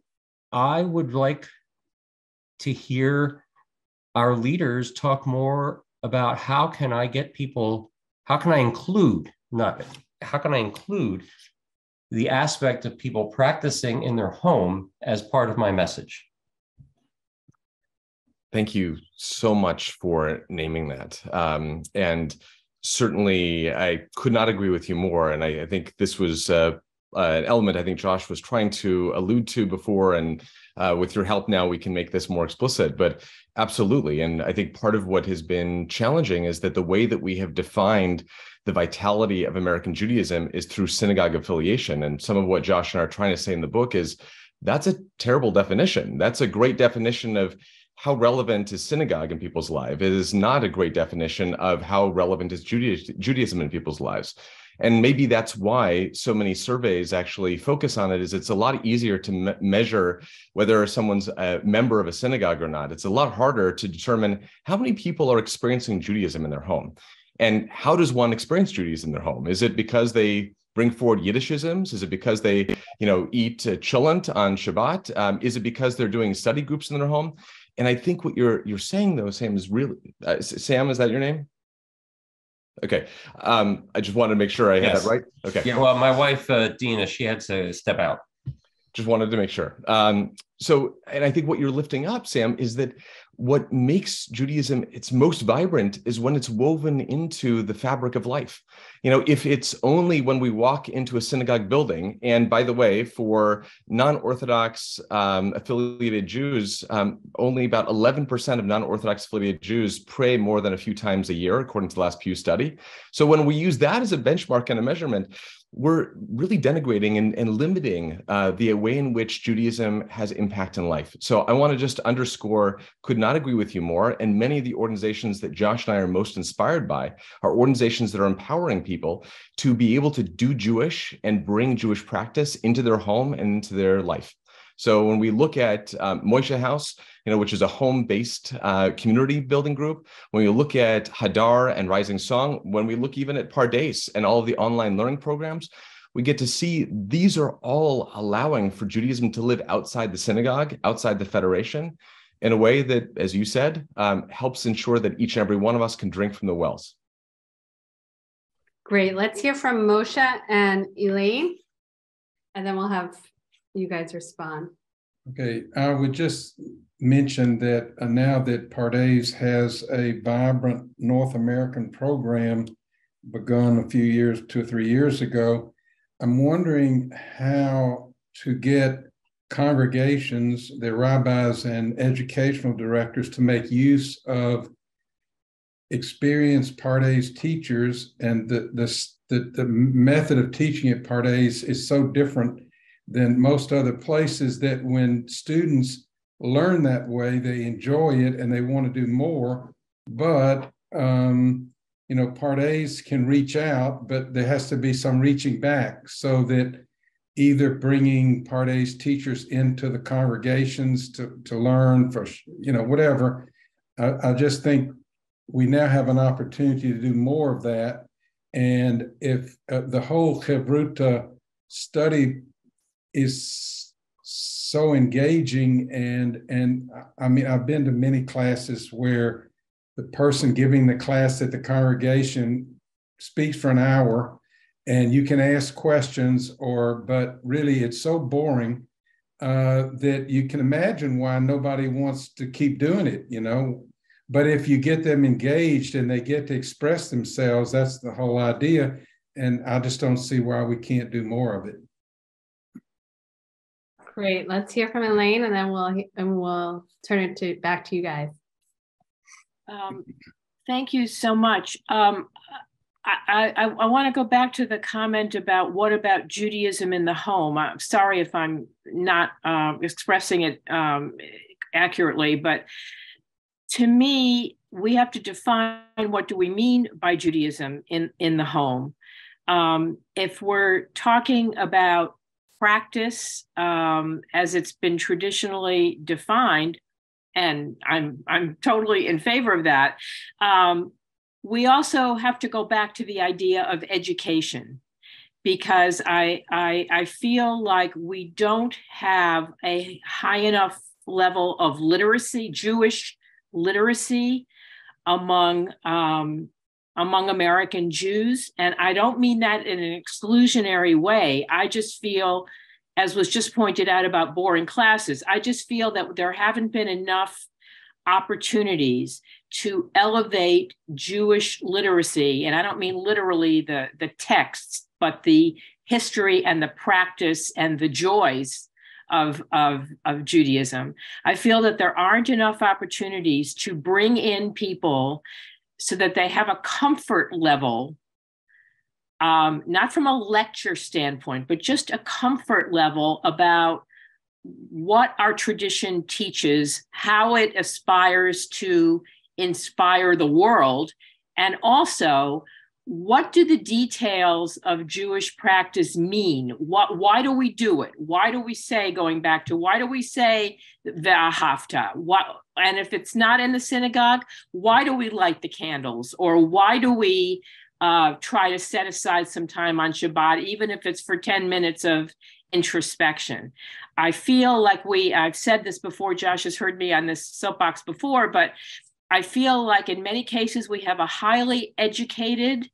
I would like to hear our leaders talk more about how can I include the aspect of people practicing in their home as part of my message. Thank you so much for naming that. And certainly, I could not agree with you more. And I think this was an element I think Josh was trying to allude to before. And with your help now, we can make this more explicit. But absolutely. And I think part of what has been challenging is that the way that we have defined the vitality of American Judaism is through synagogue affiliation. And some of what Josh and I are trying to say in the book is that's a terrible definition. That's a great definition of how relevant is synagogue in people's lives. It is not a great definition of how relevant is Judaism in people's lives. And maybe that's why so many surveys actually focus on it, is it's a lot easier to measure whether someone's a member of a synagogue or not. It's a lot harder to determine how many people are experiencing Judaism in their home. And how does one experience Judaism in their home? Is it because they bring forward Yiddishisms? Is it because they, eat chillant on Shabbat? Is it because they're doing study groups in their home? And I think what you're saying, though, Sam, is really Sam. Is that your name? Okay. I just wanted to make sure I had that right. Okay. Yeah. Well, my wife, Dina, she had to step out. Just wanted to make sure. And I think what you're lifting up, Sam, is that what makes Judaism its most vibrant is when it's woven into the fabric of life. If it's only when we walk into a synagogue building, and by the way, for non-Orthodox affiliated Jews, only about 11% of non-Orthodox affiliated Jews pray more than a few times a year, according to the last Pew study. So when we use that as a benchmark and a measurement, we're really denigrating and limiting the way in which Judaism has impact in life. So I want to just underscore, could not agree with you more. And many of the organizations that Josh and I are most inspired by are organizations that are empowering people to be able to do Jewish and bring Jewish practice into their home and into their life. So when we look at Moshe House, which is a home-based community building group, when we look at Hadar and Rising Song, when we look even at Pardes and all of the online learning programs, we get to see these are all allowing for Judaism to live outside the synagogue, outside the federation, in a way that, as you said, helps ensure that each and every one of us can drink from the wells. Great. Let's hear from Moshe and Elaine, and then we'll have you guys respond. Okay, I would just mention that now that Pardes has a vibrant North American program begun a few years, 2 or 3 years ago, I'm wondering how to get congregations, the rabbis and educational directors to make use of experienced Pardes teachers, and the method of teaching at Pardes is so different than most other places that when students learn that way, they enjoy it and they want to do more. But, Pardes can reach out, but there has to be some reaching back, so that either bringing Pardes teachers into the congregations to learn for, whatever. I just think we now have an opportunity to do more of that. And if the whole Chevruta study is so engaging, and I mean, I've been to many classes where the person giving the class at the congregation speaks for an hour and you can ask questions, but really it's so boring that you can imagine why nobody wants to keep doing it, But if you get them engaged and they get to express themselves, that's the whole idea. And I just don't see why we can't do more of it. Great. Let's hear from Elaine, and then we'll turn it back to you guys. Thank you so much. I want to go back to the comment about what about Judaism in the home. I'm sorry if I'm not expressing it accurately, but to me, we have to define what do we mean by Judaism in the home. If we're talking about practice as it's been traditionally defined, and I'm totally in favor of that. We also have to go back to the idea of education, because I feel like we don't have a high enough level of literacy, Jewish literacy among American Jews. And I don't mean that in an exclusionary way. I just feel, as was just pointed out about boring classes, I just feel that there haven't been enough opportunities to elevate Jewish literacy, and I don't mean literally the texts, but the history and the practice and the joys of Judaism. I feel that there aren't enough opportunities to bring in people so that they have a comfort level, not from a lecture standpoint, but just a comfort level about what our tradition teaches, how it aspires to inspire the world, and also what do the details of Jewish practice mean? Why do we do it? Why do we say, going back to, why do we say ve'ahavta? And if it's not in the synagogue, why do we light the candles? Or why do we try to set aside some time on Shabbat, even if it's for 10 minutes of introspection? I feel like I've said this before, Josh has heard me on this soapbox before, but I feel like in many cases we have a highly educated,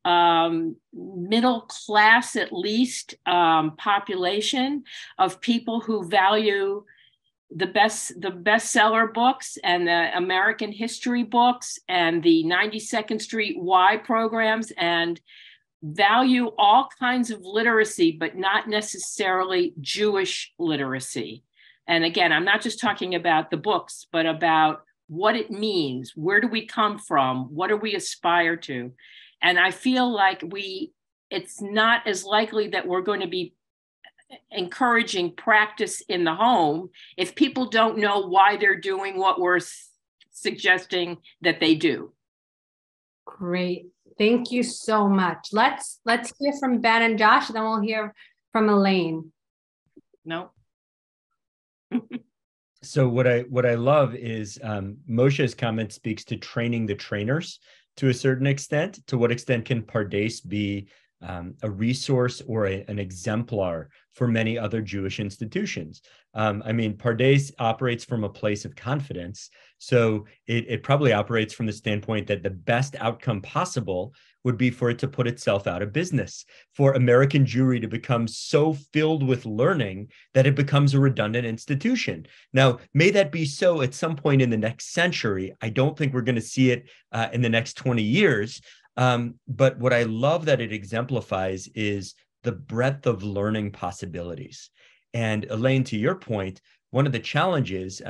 middle class at least, population of people who value the bestseller books and the American history books and the 92nd Street Y programs, and value all kinds of literacy, but not necessarily Jewish literacy. And again, I'm not just talking about the books, but about what it means. Where do we come from? What do we aspire to? And I feel like it's not as likely that we're going to be encouraging practice in the home if people don't know why they're doing what we're suggesting that they do. Great. Thank you so much. Let's hear from Ben and Josh, and then we'll hear from Elaine. No. So what I love is Moshe's comment speaks to training the trainers to a certain extent. To what extent can Pardes be a resource or an exemplar for many other Jewish institutions? I mean, Pardes operates from a place of confidence. So it probably operates from the standpoint that the best outcome possible would be for it to put itself out of business, for American Jewry to become so filled with learning that it becomes a redundant institution. Now, may that be so at some point in the next century. I don't think we're going to see it in the next 20 years. But what I love that it exemplifies is the breadth of learning possibilities. And Elaine, to your point, one of the challenges,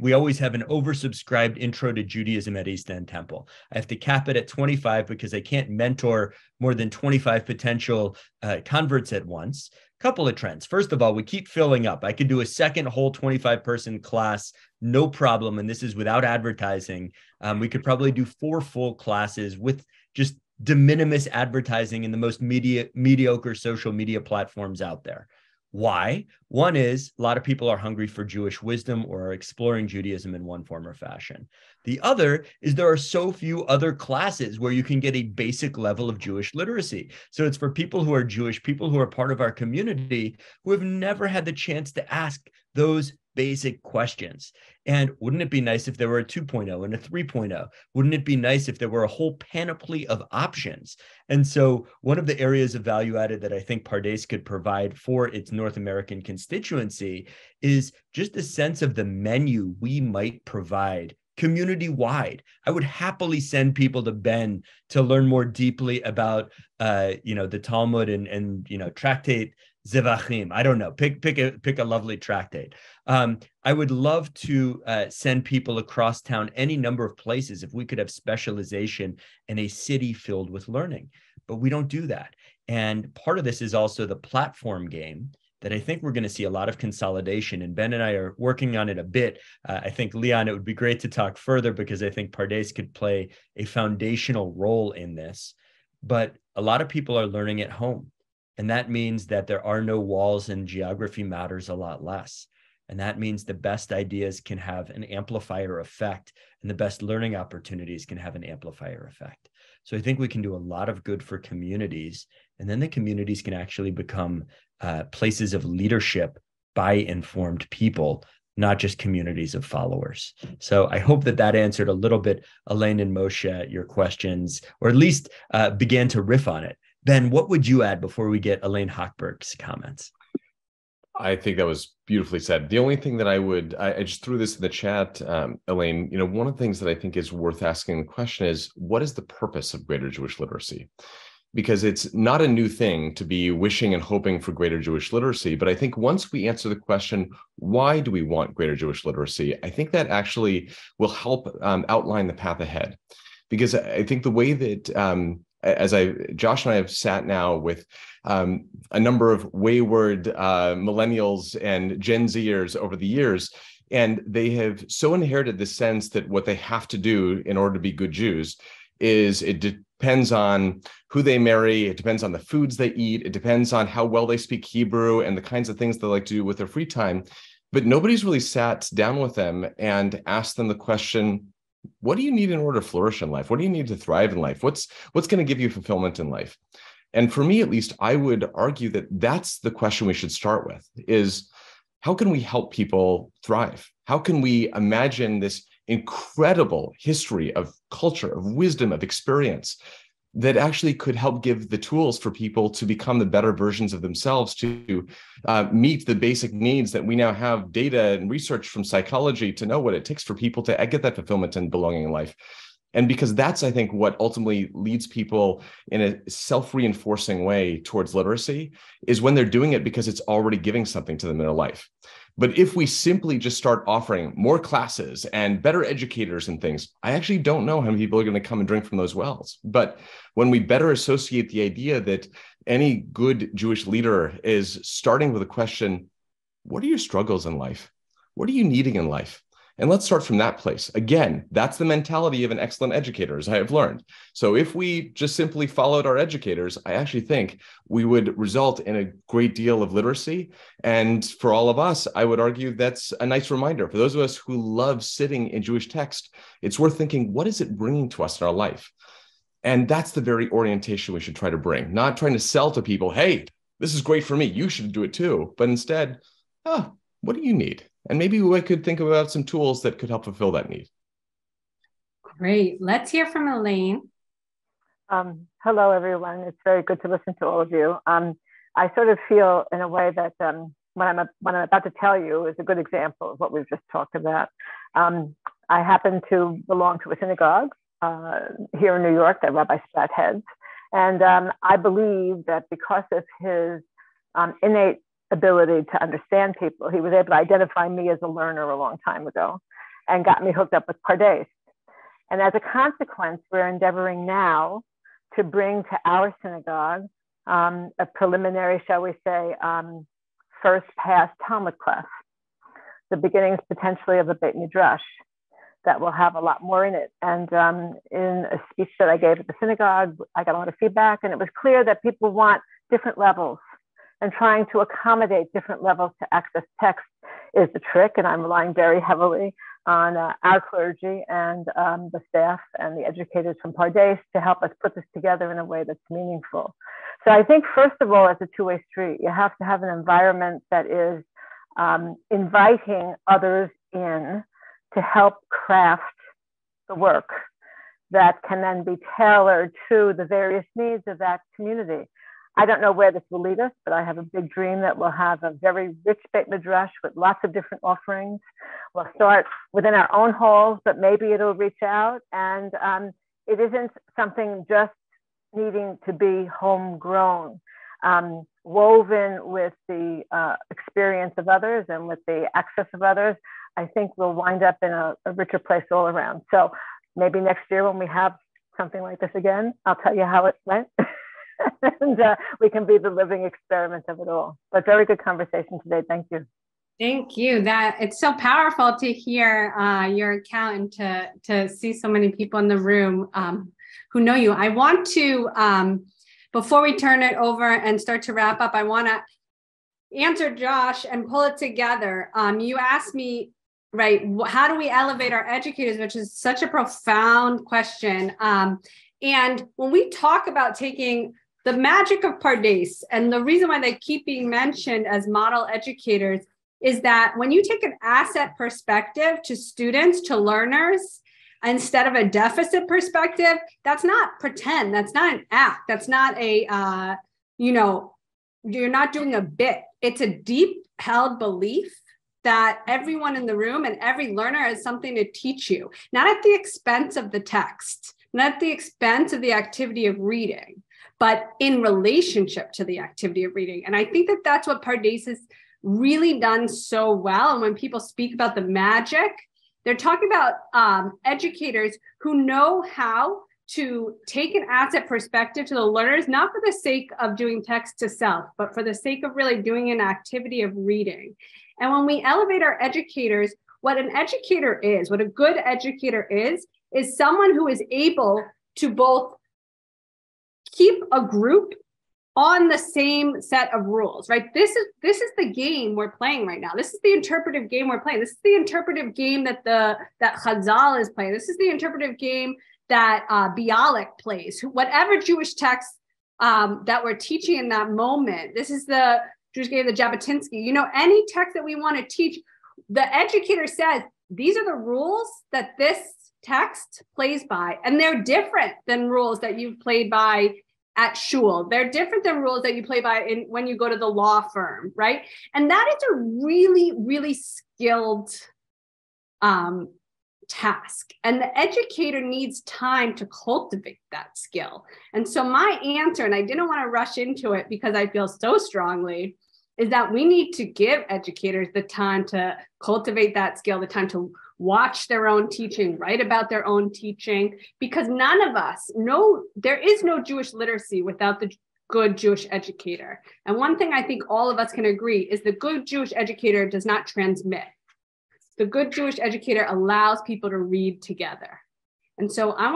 we always have an oversubscribed intro to Judaism at East End Temple. I have to cap it at 25 because I can't mentor more than 25 potential converts at once. Couple of trends. First of all, we keep filling up. I could do a second whole 25-person class, no problem. And this is without advertising. We could probably do 4 full classes with just de minimis advertising in the most mediocre social media platforms out there. Why? One is a lot of people are hungry for Jewish wisdom or are exploring Judaism in one form or fashion. The other is there are so few other classes where you can get a basic level of Jewish literacy. So it's for people who are Jewish, people who are part of our community who have never had the chance to ask those basic questions. And wouldn't it be nice if there were a 2.0 and a 3.0? Wouldn't it be nice if there were a whole panoply of options? And so one of the areas of value added that I think Pardes could provide for its North American constituency is just a sense of the menu we might provide community-wide. I would happily send people to Ben to learn more deeply about the Talmud and tractate Zevachim. I don't know. Pick a lovely tractate. I would love to send people across town any number of places if we could have specialization in a city filled with learning, but we don't do that. And part of this is also the platform game that I think we're going to see a lot of consolidation. And Ben and I are working on it a bit. I think, Leon, it would be great to talk further because I think Pardes could play a foundational role in this. But a lot of people are learning at home. And that means that there are no walls and geography matters a lot less. And that means the best ideas can have an amplifier effect and the best learning opportunities can have an amplifier effect. So I think we can do a lot of good for communities. And then the communities can actually become places of leadership by informed people, not just communities of followers. So I hope that answered a little bit, Elaine and Moshe, your questions, or at least began to riff on it. Ben, what would you add before we get Elaine Hochberg's comments? I think that was beautifully said. The only thing that I just threw this in the chat, Elaine, one of the things that I think is worth asking the question is, what is the purpose of greater Jewish literacy? Because it's not a new thing to be wishing and hoping for greater Jewish literacy. But I think once we answer the question, why do we want greater Jewish literacy? I think that actually will help outline the path ahead. Because I think the way that, Josh and I have sat now with a number of wayward millennials and Gen Zers over the years, and they have so inherited the sense that what they have to do in order to be good Jews is it depends on who they marry, it depends on the foods they eat, it depends on how well they speak Hebrew and the kinds of things they like to do with their free time. But nobody's really sat down with them and asked them the question, what do you need in order to flourish in life? What do you need to thrive in life? What's going to give you fulfillment in life? And for me, at least, I would argue that that's the question we should start with, is how can we help people thrive? How can we imagine this incredible history of culture, of wisdom, of experience that actually could help give the tools for people to become the better versions of themselves, to meet the basic needs that we now have data and research from psychology to know what it takes for people to get that fulfillment and belonging in life. And because that's, I think, what ultimately leads people in a self-reinforcing way towards literacy is when they're doing it because it's already giving something to them in their life. But if we simply just start offering more classes and better educators and things, I actually don't know how many people are going to come and drink from those wells. But when we better associate the idea that any good Jewish leader is starting with a question, what are your struggles in life? What are you needing in life? And let's start from that place. Again, that's the mentality of an excellent educator, as I have learned. So if we just simply followed our educators, I actually think we would result in a great deal of literacy. And for all of us, I would argue that's a nice reminder. For those of us who love sitting in Jewish text, it's worth thinking, what is it bringing to us in our life? And that's the very orientation we should try to bring, not trying to sell to people, hey, this is great for me, you should do it too. But instead, what do you need? And maybe we could think about some tools that could help fulfill that need. Great. Let's hear from Elaine. Hello, everyone. It's very good to listen to all of you. I sort of feel in a way that what I'm about to tell you is a good example of what we've just talked about. I happen to belong to a synagogue here in New York that Rabbi Spratt heads. And I believe that because of his innate ability to understand people, he was able to identify me as a learner a long time ago and got me hooked up with Pardes. And as a consequence, we're endeavoring now to bring to our synagogue a preliminary, shall we say, first pass Talmud class, the beginnings potentially of a Beit Midrash that will have a lot more in it. And in a speech that I gave at the synagogue, I got a lot of feedback, and it was clear that people want different levels, and trying to accommodate different levels to access text is the trick. And I'm relying very heavily on our clergy and the staff and the educators from Pardes to help us put this together in a way that's meaningful. So I think, first of all, it's a two-way street. You have to have an environment that is inviting others in to help craft the work that can then be tailored to the various needs of that community. I don't know where this will lead us, but I have a big dream that we'll have a very rich Beit Midrash with lots of different offerings. We'll start within our own halls, but maybe it'll reach out. And it isn't something just needing to be homegrown, woven with the experience of others and with the access of others. I think we'll wind up in a richer place all around. So maybe next year when we have something like this again, I'll tell you how it went. And we can be the living experiment of it all. But very good conversation today. Thank you. Thank you. That it's so powerful to hear your account and to see so many people in the room who know you. I want to, before we turn it over and start to wrap up, I want to answer Josh and pull it together. You asked me, right, how do we elevate our educators, which is such a profound question. And when we talk about taking the magic of Pardes, and the reason why they keep being mentioned as model educators is that when you take an asset perspective to students, to learners, instead of a deficit perspective, that's not pretend, that's not an act, that's not a, you're not doing a bit. It's a deep held belief that everyone in the room and every learner has something to teach you, not at the expense of the text, not at the expense of the activity of reading, but in relationship to the activity of reading. And I think that that's what Pardes has really done so well. And when people speak about the magic, they're talking about educators who know how to take an asset perspective to the learners, not for the sake of doing text to self, but for the sake of really doing an activity of reading. And when we elevate our educators, what an educator is, what a good educator is someone who is able to both keep a group on the same set of rules, right? This is the game we're playing right now. This is the interpretive game we're playing. This is the interpretive game that Chazal is playing. This is the interpretive game that Bialik plays. Whatever Jewish text that we're teaching in that moment, this is the Jewish game, the Jabotinsky. You know, any text that we want to teach, the educator says, these are the rules that this text plays by, and they're different than rules that you've played by at shul. They're different than rules that you play by when you go to the law firm, right? And that is a really, really skilled task. And the educator needs time to cultivate that skill. And so my answer, and I didn't want to rush into it because I feel so strongly, is that we need to give educators the time to cultivate that skill, the time to watch their own teaching, write about their own teaching, because none of us know, there is no Jewish literacy without the good Jewish educator. And one thing I think all of us can agree is the good Jewish educator does not transmit. The good Jewish educator allows people to read together. And so I'm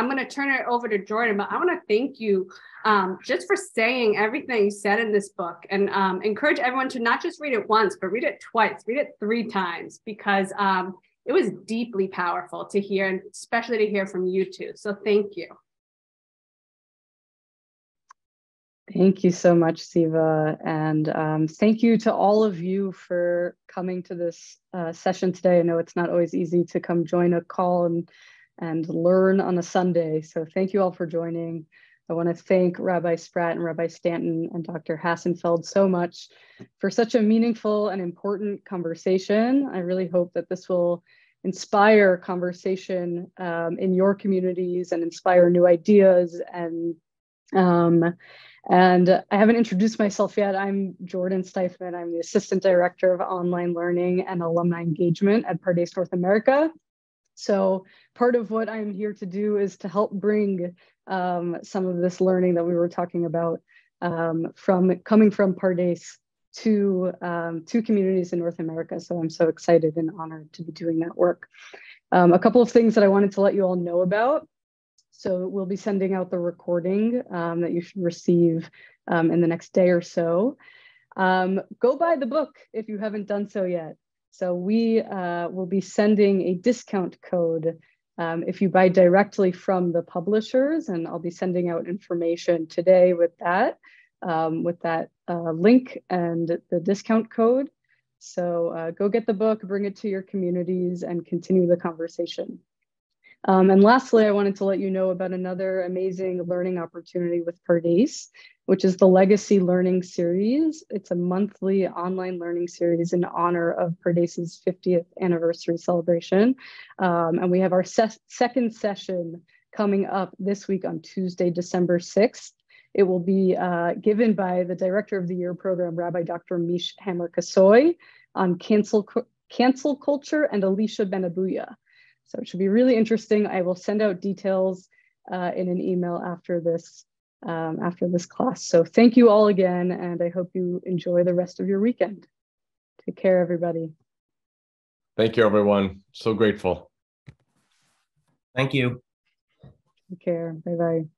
gonna turn it over to Jordan, but I wanna thank you just for saying everything you said in this book, and encourage everyone to not just read it once, but read it twice, read it 3 times, because it was deeply powerful to hear, and especially to hear from you two. So thank you. Thank you so much, Ziva. And thank you to all of you for coming to this session today. I know it's not always easy to come join a call and learn on a Sunday. So thank you all for joining. I want to thank Rabbi Spratt and Rabbi Stanton and Dr. Hassenfeld so much for such a meaningful and important conversation. I really hope that this will inspire conversation in your communities and inspire new ideas. And I haven't introduced myself yet. I'm Jordan Steifman. I'm the Assistant Director of Online Learning and Alumni Engagement at Pardes North America. So part of what I'm here to do is to help bring some of this learning that we were talking about coming from Pardes to communities in North America. So I'm so excited and honored to be doing that work. A couple of things that I wanted to let you all know about. So we'll be sending out the recording that you should receive in the next day or so. Go buy the book if you haven't done so yet. So we will be sending a discount code if you buy directly from the publishers, and I'll be sending out information today with that link and the discount code. So go get the book, bring it to your communities, and continue the conversation. And lastly, I wanted to let you know about another amazing learning opportunity with Pardes, which is the Legacy Learning Series. It's a monthly online learning series in honor of Pardes's 50th anniversary celebration. And we have our second session coming up this week on Tuesday, December 6th. It will be given by the Director of the Year program, Rabbi Dr. Mish Hammer-Kasoy, on cancel culture, and Alicia Benabuya. So it should be really interesting. I will send out details in an email after this class. So thank you all again, and I hope you enjoy the rest of your weekend. Take care, everybody. Thank you, everyone. So grateful. Thank you. Take care. Bye-bye.